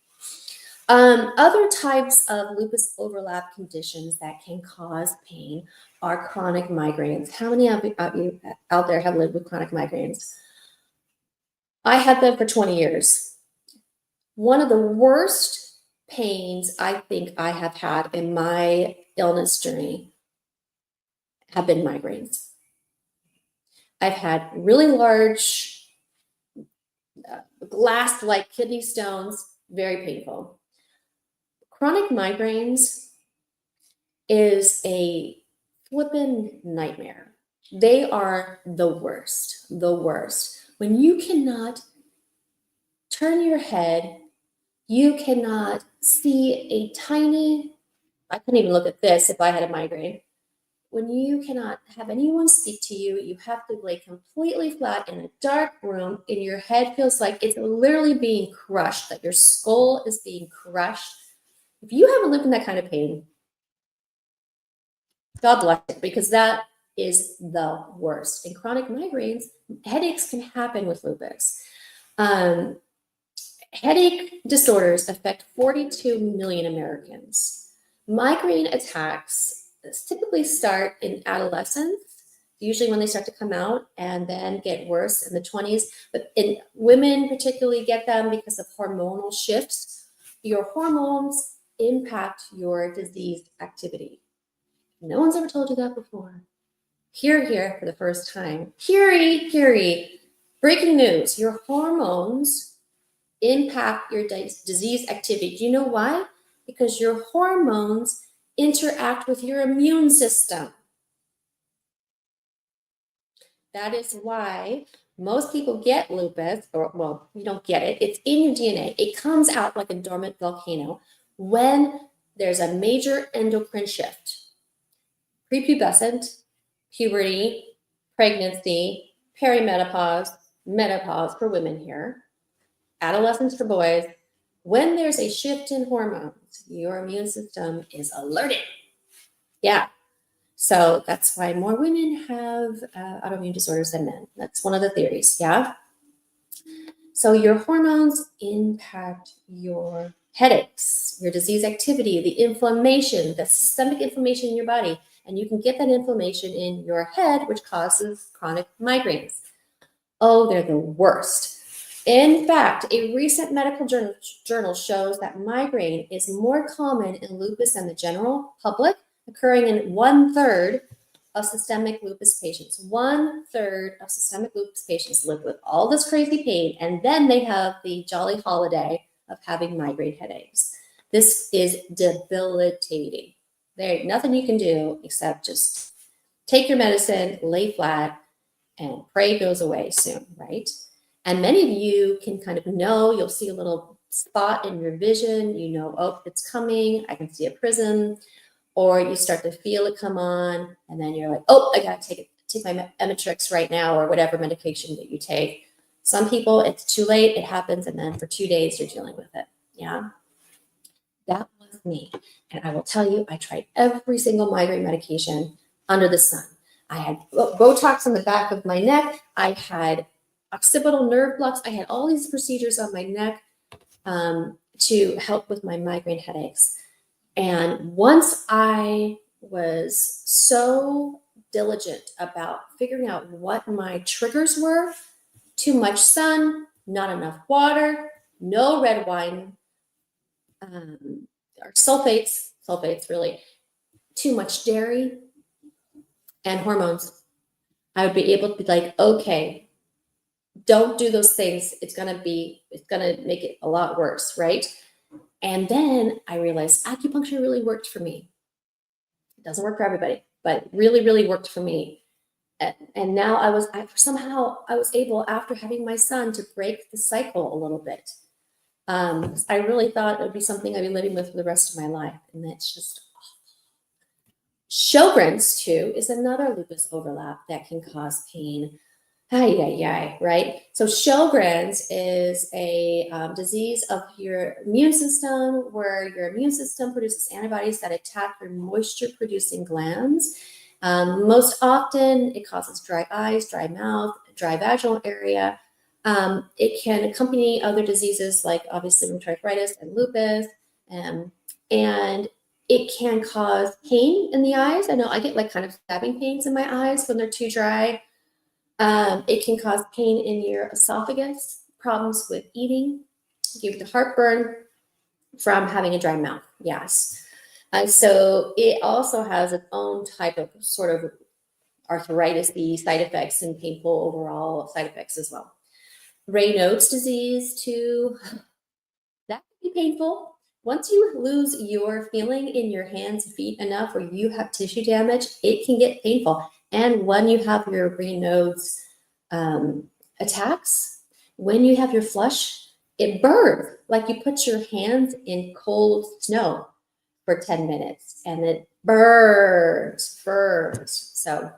Other types of lupus overlap conditions that can cause pain are chronic migraines. How many of you out there have lived with chronic migraines? I had them for 20 years. One of the worst pains I think I have had in my illness journey have been migraines. I've had really large glass-like kidney stones, very painful. Chronic migraines is a flippin' nightmare. They are the worst. When you cannot turn your head, you cannot see I couldn't even look at this if I had a migraine. When you cannot have anyone speak to you, you have to lay completely flat in a dark room and your head feels like it's literally being crushed, that your skull is being crushed. If you haven't lived in that kind of pain, God bless it, because that is the worst. In chronic migraines, headaches can happen with lupus. Headache disorders affect 42 million Americans. Migraine attacks typically start in adolescence, usually when they start to come out, and then get worse in the 20s. But in women particularly get them because of hormonal shifts. Your hormones impact your disease activity. No one's ever told you that before. Hear for the first time. Hear. Breaking news, your hormones impact your disease activity. Do you know why? Because your hormones interact with your immune system. That is why most people get lupus, or you don't get it. It's in your DNA. It comes out like a dormant volcano when there's a major endocrine shift. Prepubescent, puberty, pregnancy, perimenopause, menopause for women here, adolescence for boys, When there's a shift in hormones, your immune system is alerted. Yeah. So that's why more women have autoimmune disorders than men. That's one of the theories. Yeah. So your hormones impact your headaches, your disease activity, the inflammation, the systemic inflammation in your body. And you can get that inflammation in your head, which causes chronic migraines. Oh, they're the worst. In fact, a recent medical journal shows that migraine is more common in lupus than the general public, occurring in 1/3 of systemic lupus patients. 1/3 of systemic lupus patients live with all this crazy pain, and then they have the jolly holiday of having migraine headaches. This is debilitating. There ain't nothing you can do except just take your medicine, lay flat, and pray it goes away soon, right? And many of you can kind of know, you'll see a little spot in your vision, you know, oh, it's coming, I can see a prism, or you start to feel it come on, and then you're like, oh, I gotta take my Emitrix right now, or whatever medication that you take. Some people, it's too late, it happens, and then for 2 days you're dealing with it. Yeah, that was me. And I will tell you, I tried every single migraine medication under the sun. I had Botox on the back of my neck. I had occipital nerve blocks. I had all these procedures on my neck to help with my migraine headaches. And once I was so diligent about figuring out what my triggers were, too much sun, not enough water, no red wine, or sulfates really, too much dairy, and hormones, I would be able to be like, okay, don't do those things. It's gonna make it a lot worse, right? And then I realized acupuncture really worked for me. It doesn't work for everybody, but it really, really worked for me. And now I was able, after having my son, to break the cycle a little bit. I really thought it would be something I'd be living with for the rest of my life, and it's just Sjogren's too is another lupus overlap that can cause pain. Right? So Sjogren's is a disease of your immune system, where your immune system produces antibodies that attack your moisture-producing glands. Most often, it causes dry eyes, dry mouth, dry vaginal area. It can accompany other diseases like obviously rheumatoid arthritis and lupus, and it can cause pain in the eyes. I know I get like kind of stabbing pains in my eyes when they're too dry. It can cause pain in your esophagus, problems with eating, give you the heartburn from having a dry mouth. Yes. So it also has its own type of sort of arthritis-y side effects and painful overall side effects as well. Raynaud's disease too, that can be painful. Once you lose your feeling in your hands and feet enough where you have tissue damage, it can get painful. And when you have your Raynaud's attacks, when you have your flush, it burns like you put your hands in cold snow for 10 minutes and it burns. So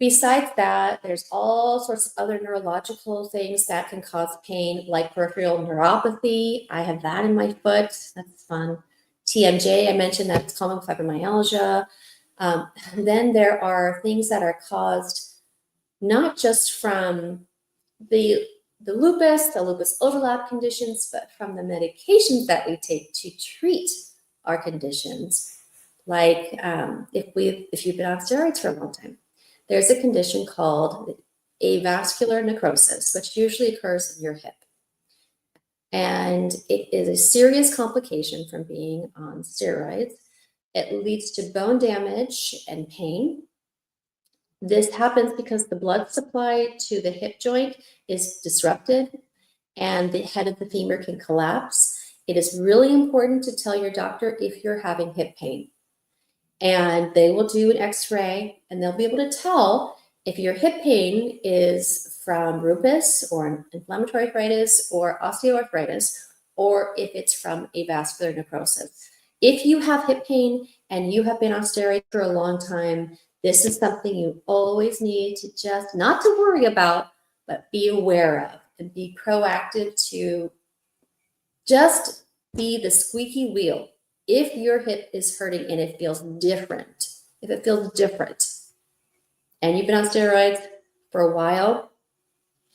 besides that, there's all sorts of other neurological things that can cause pain, like peripheral neuropathy. I have that in my foot. That's fun. TMJ, I mentioned that's common fibromyalgia. Then there are things that are caused not just from the lupus overlap conditions, but from the medications that we take to treat our conditions. Like if you've been on steroids for a long time, there's a condition called avascular necrosis, which usually occurs in your hip. And it is a serious complication from being on steroids. It leads to bone damage and pain. This happens because the blood supply to the hip joint is disrupted and the head of the femur can collapse. It is really important to tell your doctor if you're having hip pain. And they will do an x-ray and they'll be able to tell if your hip pain is from lupus or inflammatory arthritis or osteoarthritis, or if it's from avascular necrosis. If you have hip pain and you have been on steroids for a long time, this is something you always need to just not to worry about, but be aware of and be proactive to Just be the squeaky wheel. If your hip is hurting and it feels different, if it feels different, and you've been on steroids for a while,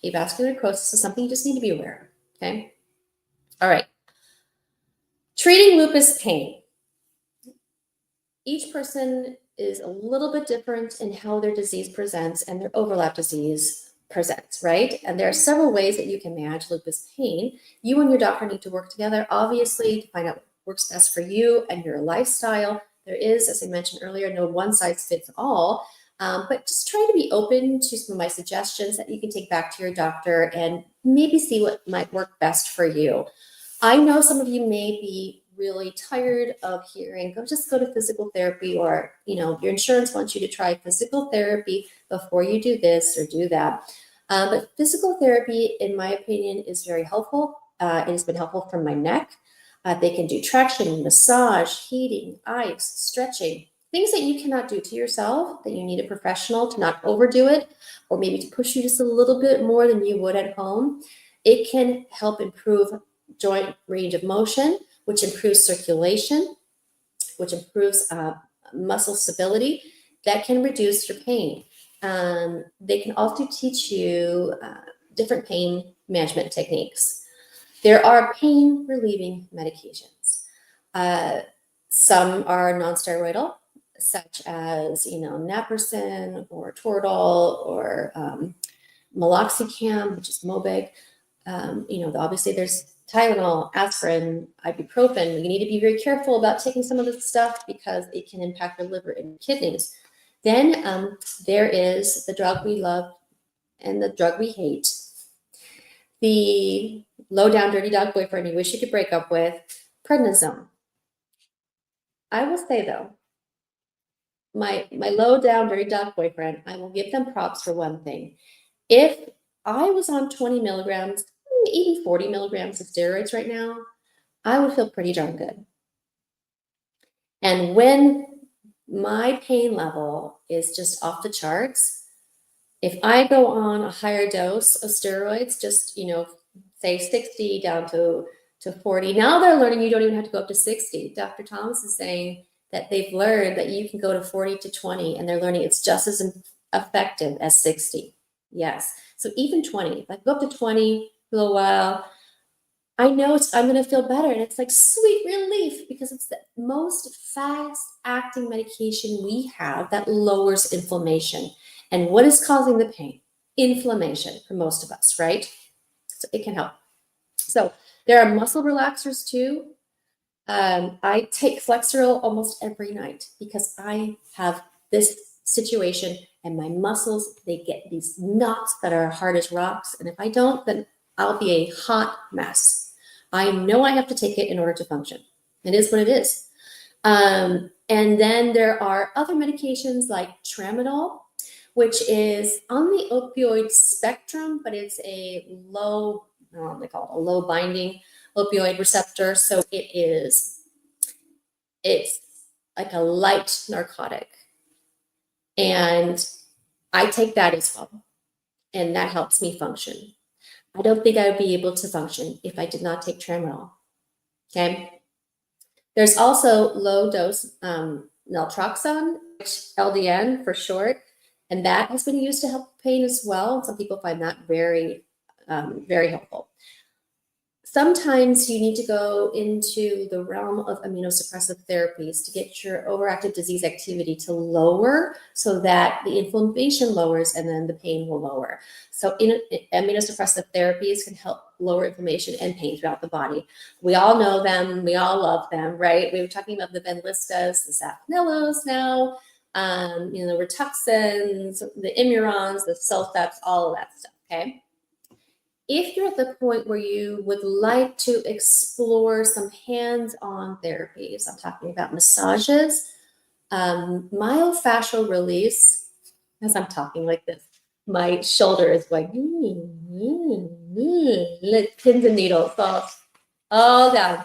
avascular necrosis is something you just need to be aware of, okay? All right. Treating lupus pain. Each person is a little bit different in how their disease presents and their overlap disease presents, right? And there are several ways that you can manage lupus pain. You and your doctor need to work together, obviously, to find out what works best for you and your lifestyle. There is, as I mentioned earlier, no one size fits all, but just try to be open to some of my suggestions that you can take back to your doctor and maybe see what might work best for you. I know some of you may be really tired of hearing, just go to physical therapy, or, your insurance wants you to try physical therapy before you do this or do that. But physical therapy, in my opinion, is very helpful. It has been helpful for my neck. They can do traction, massage, heating, ice, stretching, things that you cannot do to yourself, that you need a professional to not overdo it, or maybe to push you just a little bit more than you would at home. It can help improve joint range of motion, which improves circulation, which improves muscle stability, that can reduce your pain. They can also teach you different pain management techniques. There are pain relieving medications. Some are non-steroidal, such as naproxen or Toradol or meloxicam, which is Mobic. Obviously there's Tylenol, aspirin, ibuprofen. You need to be very careful about taking some of this stuff because it can impact your liver and kidneys. Then there is the drug we love and the drug we hate. The low down dirty dog boyfriend you wish you could break up with, prednisone. I will say though, my low down dirty dog boyfriend, I will give them props for one thing. If I was on 20 milligrams, even 40 milligrams of steroids right now, I would feel pretty darn good. And when my pain level is just off the charts, if I go on a higher dose of steroids, just, say 60 down to 40, now they're learning you don't even have to go up to 60. Dr. Thomas is saying that they've learned that you can go to 40 to 20, and they're learning it's just as effective as 60. Yes. So even 20, if I go up to 20 for a little while, I know I'm going to feel better. And it's like sweet relief because it's the most fast acting medication we have that lowers inflammation. And what is causing the pain? Inflammation for most of us, right? So it can help. So there are muscle relaxers too. I take Flexeril almost every night because I have this situation and my muscles, they get these knots that are hard as rocks. And if I don't, then I'll be a hot mess. I know I have to take it in order to function. It is what it is. And then there are other medications like tramadol, which is on the opioid spectrum, but it's a low, they call it a low binding opioid receptor. So it's like a light narcotic. And I take that as well. And that helps me function. I don't think I would be able to function if I did not take tramadol. Okay. There's also low dose naltrexone, which LDN for short, and that has been used to help pain as well. Some people find that very, very helpful. Sometimes you need to go into the realm of immunosuppressive therapies to get your overactive disease activity to lower so that the inflammation lowers and then the pain will lower. So immunosuppressive therapies can help lower inflammation and pain throughout the body. We all know them. We all love them, right? We were talking about the Benlystas, the Saphnellos now, the Rituxans, the Imurons, the Sulfeps, all of that stuff, okay? If you're at the point where you would like to explore some hands-on therapies, I'm talking about massages, myofascial release, as I'm talking like this, my shoulder is going, pins and needles all down.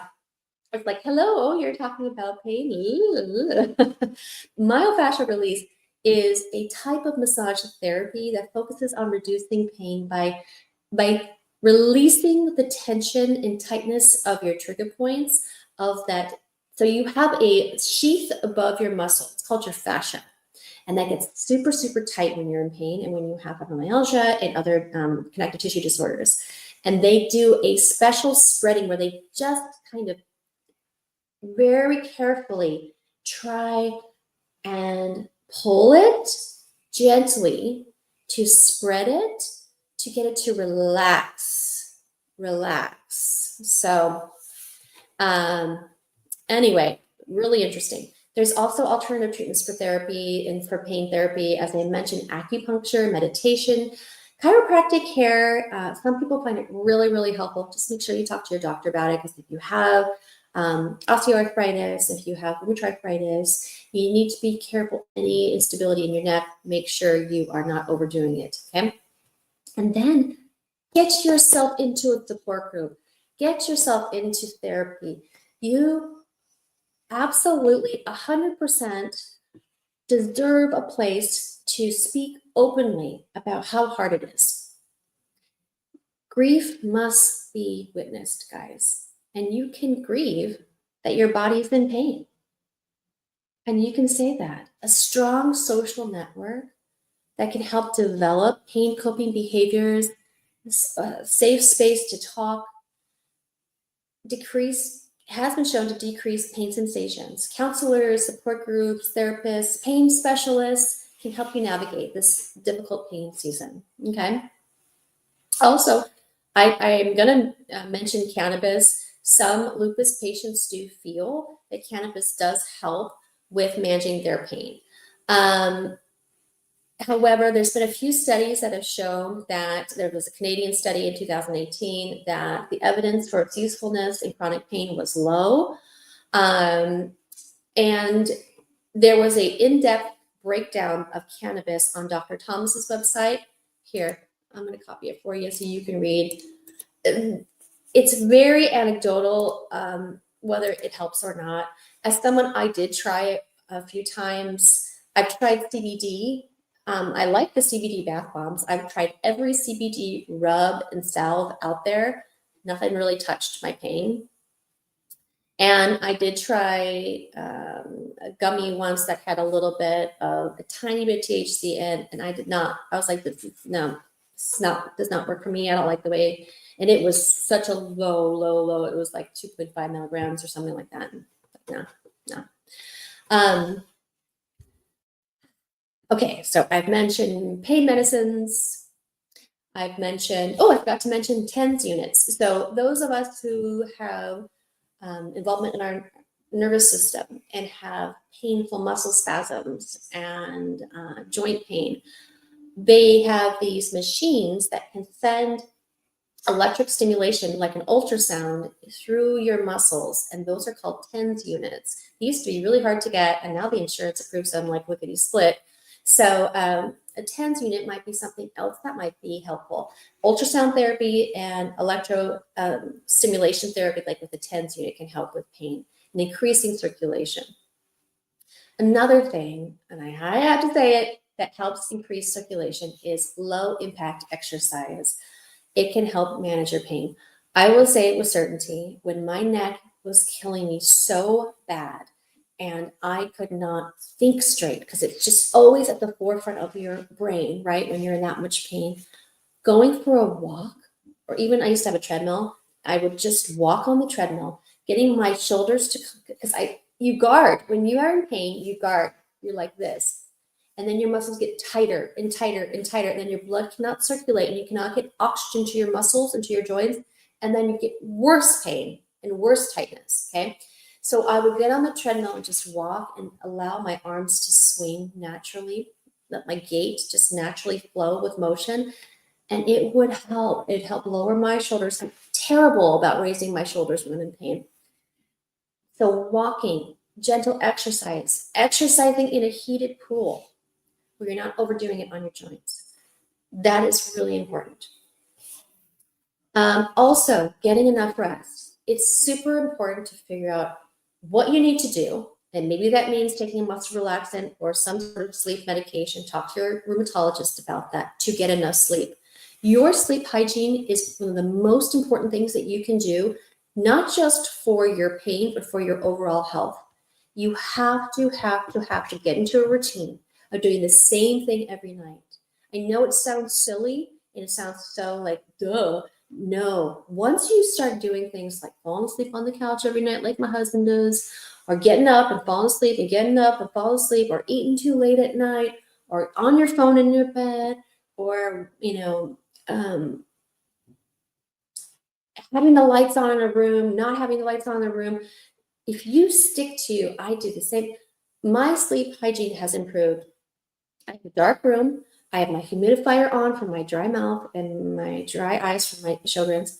It's like, hello, you're talking about pain. Myofascial release is a type of massage therapy that focuses on reducing pain by releasing the tension and tightness of your trigger points of that. So you have a sheath above your muscle. It's called your fascia. And that gets super, super tight when you're in pain and when you have fibromyalgia and other connective tissue disorders. And they do a special spreading where they just kind of very carefully try and pull it gently to spread it, to get it to relax. So anyway, really interesting. There's also alternative treatments for therapy and for pain therapy, as I mentioned, acupuncture, meditation, chiropractic care. Some people find it really, really helpful. Just make sure you talk to your doctor about it, because if you have osteoarthritis, if you have rheumatoid arthritis, you need to be careful. Any instability in your neck, make sure you are not overdoing it, okay? And then get yourself into a support group. Get yourself into therapy. You absolutely 100% deserve a place to speak openly about how hard it is. Grief must be witnessed, guys. And you can grieve that your body's in pain. And you can say that. A strong social network that can help develop pain coping behaviors, a safe space to talk, has been shown to decrease pain sensations. Counselors, support groups, therapists, pain specialists can help you navigate this difficult pain season, okay? Also, I'm going to mention cannabis. Some lupus patients do feel that cannabis does help with managing their pain. However, there's been a few studies that have shown that there was a Canadian study in 2018 that the evidence for its usefulness in chronic pain was low. And there was an in-depth breakdown of cannabis on Dr. Thomas's website. Here, I'm going to copy it for you so you can read. It's very anecdotal, whether it helps or not. As someone, I did try it a few times. I've tried CBD. I like the CBD bath bombs. I've tried every CBD rub and salve out there. Nothing really touched my pain. And I did try a gummy once that had a tiny bit of THC in, and I did not. I was like, no, does not work for me. I don't like the way, and it was such a low. It was like 2.5 milligrams or something like that. No. Okay, so I've mentioned pain medicines. I forgot to mention TENS units. So those of us who have involvement in our nervous system and have painful muscle spasms and joint pain, they have these machines that can send electric stimulation, like an ultrasound, through your muscles, and those are called TENS units. They used to be really hard to get, and now the insurance approves them like lickety split. So a TENS unit might be something else that might be helpful. Ultrasound therapy and electro stimulation therapy, like with the TENS unit, can help with pain and increasing circulation. Another thing, and I have to say it, that helps increase circulation is low impact exercise. It can help manage your pain. I will say it with certainty, when my neck was killing me so bad and I could not think straight, because it's just always at the forefront of your brain, right? When you're in that much pain, going for a walk, or even I used to have a treadmill, I would just walk on the treadmill, getting my shoulders to, because you guard. When you are in pain, you guard. You're like this. And then your muscles get tighter and tighter and tighter. And then your blood cannot circulate and you cannot get oxygen to your muscles and to your joints. And then you get worse pain and worse tightness, okay? So I would get on the treadmill and just walk and allow my arms to swing naturally, let my gait just naturally flow with motion. And it would help. It'd help lower my shoulders. I'm terrible about raising my shoulders when I'm in pain. So walking, gentle exercise, exercising in a heated pool where you're not overdoing it on your joints. That is really important. Also, getting enough rest. It's super important to figure out what you need to do. And maybe that means taking a muscle relaxant or some sort of sleep medication. Talk to your rheumatologist about that to get enough sleep. Your sleep hygiene is one of the most important things that you can do, not just for your pain, but for your overall health. You have to get into a routine of doing the same thing every night. I know it sounds silly and it sounds so like, duh. No, once you start doing things like falling asleep on the couch every night, like my husband does, or getting up and falling asleep and getting up and falling asleep, or eating too late at night, or on your phone in your bed, or, having the lights on in a room, not having the lights on in a room. If you stick to, I do the same. My sleep hygiene has improved. I have a dark room. I have my humidifier on for my dry mouth and my dry eyes for my children's.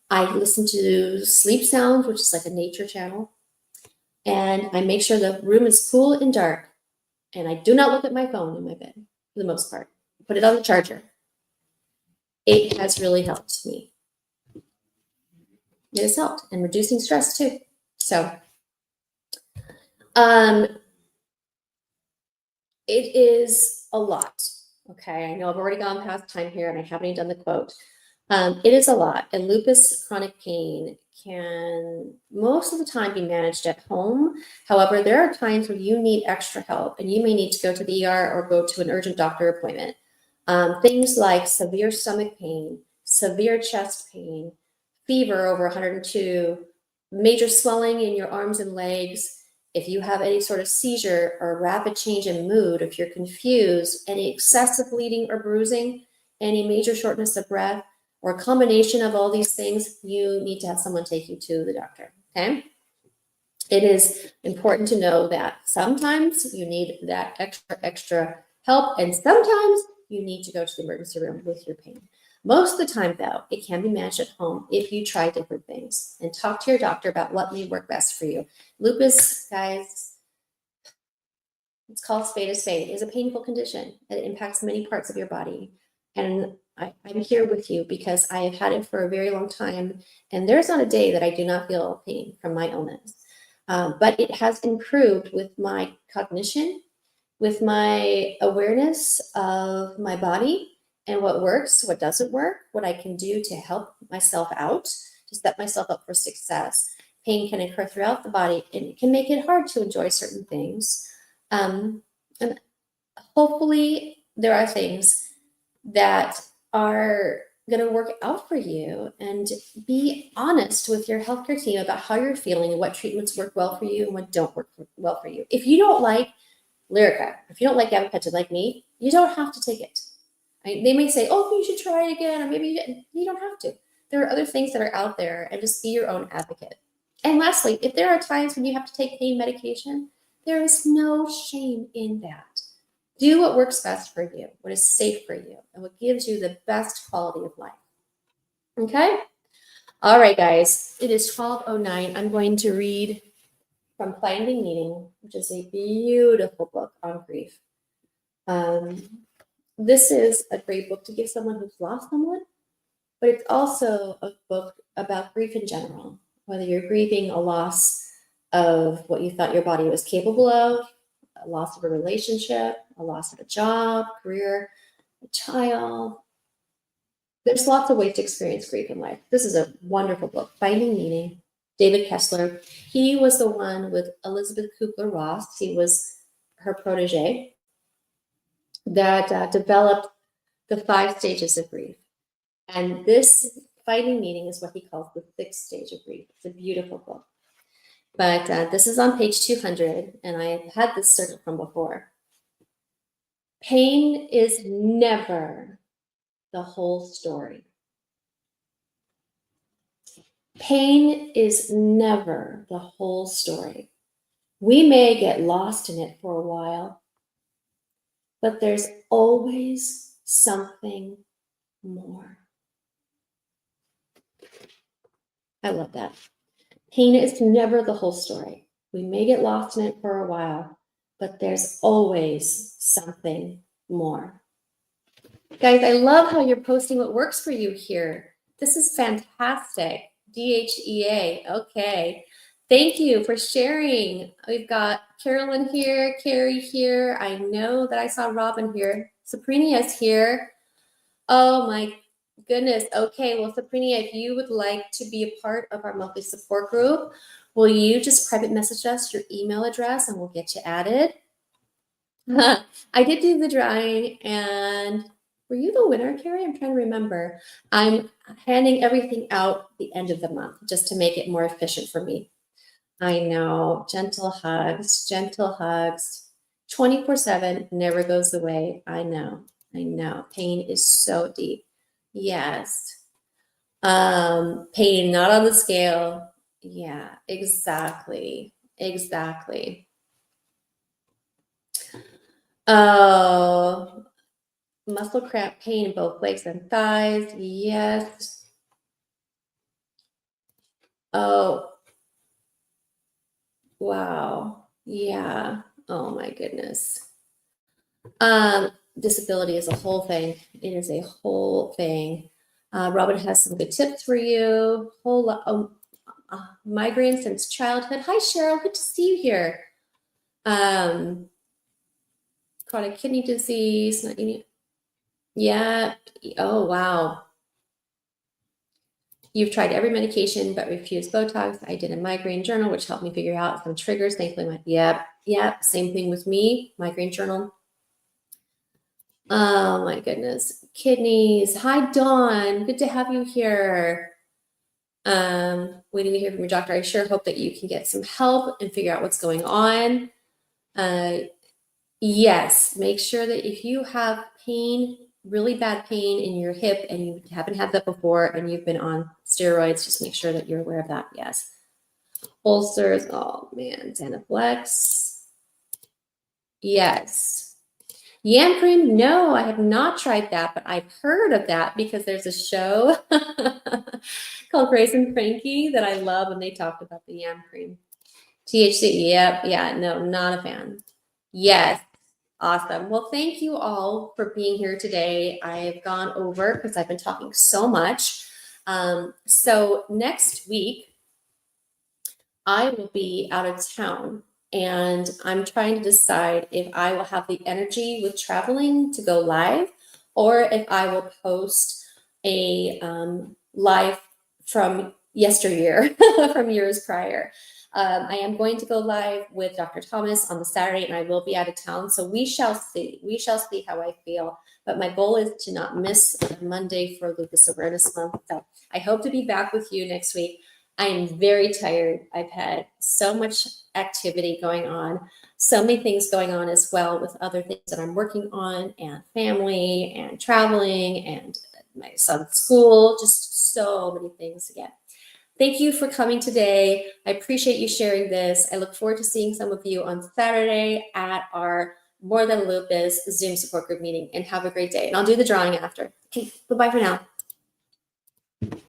I listen to sleep sounds, which is like a nature channel. And I make sure the room is cool and dark. And I do not look at my phone in my bed for the most part. Put it on the charger. It has really helped me. It has helped, and reducing stress too. So, it is a lot. Okay, I know I've already gone past time here, and I haven't even done the quote. It is a lot, and lupus chronic pain can most of the time be managed at home. However, there are times where you need extra help, and you may need to go to the ER or go to an urgent doctor appointment. Things like severe stomach pain, severe chest pain, fever over 102, major swelling in your arms and legs, if you have any sort of seizure or rapid change in mood, if you're confused, any excessive bleeding or bruising, any major shortness of breath, or a combination of all these things, you need to have someone take you to the doctor, okay? It is important to know that sometimes you need that extra help, and sometimes you need to go to the emergency room with your pain. Most of the time, though, it can be managed at home if you try different things and talk to your doctor about what may work best for you. Lupus, guys, it's called spade a spade, is a painful condition. It impacts many parts of your body. And I'm here with you because I have had it for a very long time. And there's not a day that I do not feel pain from my illness. But it has improved with my cognition, with my awareness of my body and what works, what doesn't work, what I can do to help myself out, to set myself up for success. Pain can occur throughout the body, and it can make it hard to enjoy certain things. And hopefully there are things that are going to work out for you, and be honest with your healthcare team about how you're feeling and what treatments work well for you and what don't work well for you. If you don't like Lyrica, if you don't like gabapentin like me, you don't have to take it. They may say, oh, you should try it again, or maybe you don't have to. There are other things that are out there, and just be your own advocate. And lastly, if there are times when you have to take pain medication, there is no shame in that. Do what works best for you, what is safe for you, and what gives you the best quality of life. Okay? All right, guys. It is 12:09. I'm going to read from Finding Meaning, which is a beautiful book on grief. This is a great book to give someone who's lost someone, but it's also a book about grief in general, whether you're grieving a loss of what you thought your body was capable of, a loss of a relationship, a loss of a job, career, a child. There's lots of ways to experience grief in life. This is a wonderful book, Finding Meaning. David Kessler, he was the one with Elizabeth Kubler-Ross. He was her protege that developed the 5 stages of grief. And this Finding Meaning is what he calls the 6th stage of grief. It's a beautiful book. But this is on page 200, and I had this circled from before. Pain is never the whole story. Pain is never the whole story. We may get lost in it for a while, but there's always something more. I love that. Pain is never the whole story. We may get lost in it for a while, but there's always something more. Guys, I love how you're posting what works for you here. This is fantastic. DHEA. Okay. Thank you for sharing. We've got Carolyn here, Carrie here. I know that I saw Robin here. Sabrina is here. Oh my Goodness. Okay. Well, Sabrina, if you would like to be a part of our monthly support group, will you just private message us your email address and we'll get you added? I did do the drawing, and were you the winner, Carrie? I'm trying to remember. I'm handing everything out at the end of the month just to make it more efficient for me. I know. Gentle hugs, gentle hugs. 24/7 never goes away. I know. I know. Pain is so deep. Yes. Pain not on the scale. Yeah, exactly. Exactly. Oh, muscle cramp pain in both legs and thighs. Yes. Oh, wow. Yeah. Oh my goodness. Disability is a whole thing. It is a whole thing. Robin has some good tips for you. Whole lot. Migraine since childhood. Hi, Cheryl. Good to see you here. Chronic kidney disease. Not eating. Yeah. Oh, wow. You've tried every medication but refused Botox. I did a migraine journal, which helped me figure out some triggers. Thankfully, yep. Same thing with me. Migraine journal. Oh my goodness. Kidneys. Hi, Dawn. Good to have you here. Waiting to hear from your doctor. I sure hope that you can get some help and figure out what's going on. Yes, make sure that if you have pain, really bad pain in your hip, and you haven't had that before and you've been on steroids, just make sure that you're aware of that. Yes. Ulcers. Oh man, Xanaflex. Yes. Yam cream? No, I have not tried that, but I've heard of that because there's a show called Grace and Frankie that I love, and they talked about the yam cream. THC, yep, yeah, no, not a fan. Yes, awesome. Well, thank you all for being here today. I've gone over because I've been talking so much. So next week, I will be out of town and I'm trying to decide if I will have the energy with traveling to go live or if I will post a live from yesteryear, from years prior. I am going to go live with Dr. Thomas on the Saturday and I will be out of town. So we shall see. We shall see how I feel. But my goal is to not miss Monday for Lupus Awareness Month. So I hope to be back with you next week. I am very tired. I've had so much activity going on, so many things going on as well with other things that I'm working on and family and traveling and my son's school, just so many things again. Thank you for coming today. I appreciate you sharing this. I look forward to seeing some of you on Saturday at our More Than Lupus Zoom support group meeting, and have a great day. And I'll do the drawing after. Okay, goodbye for now.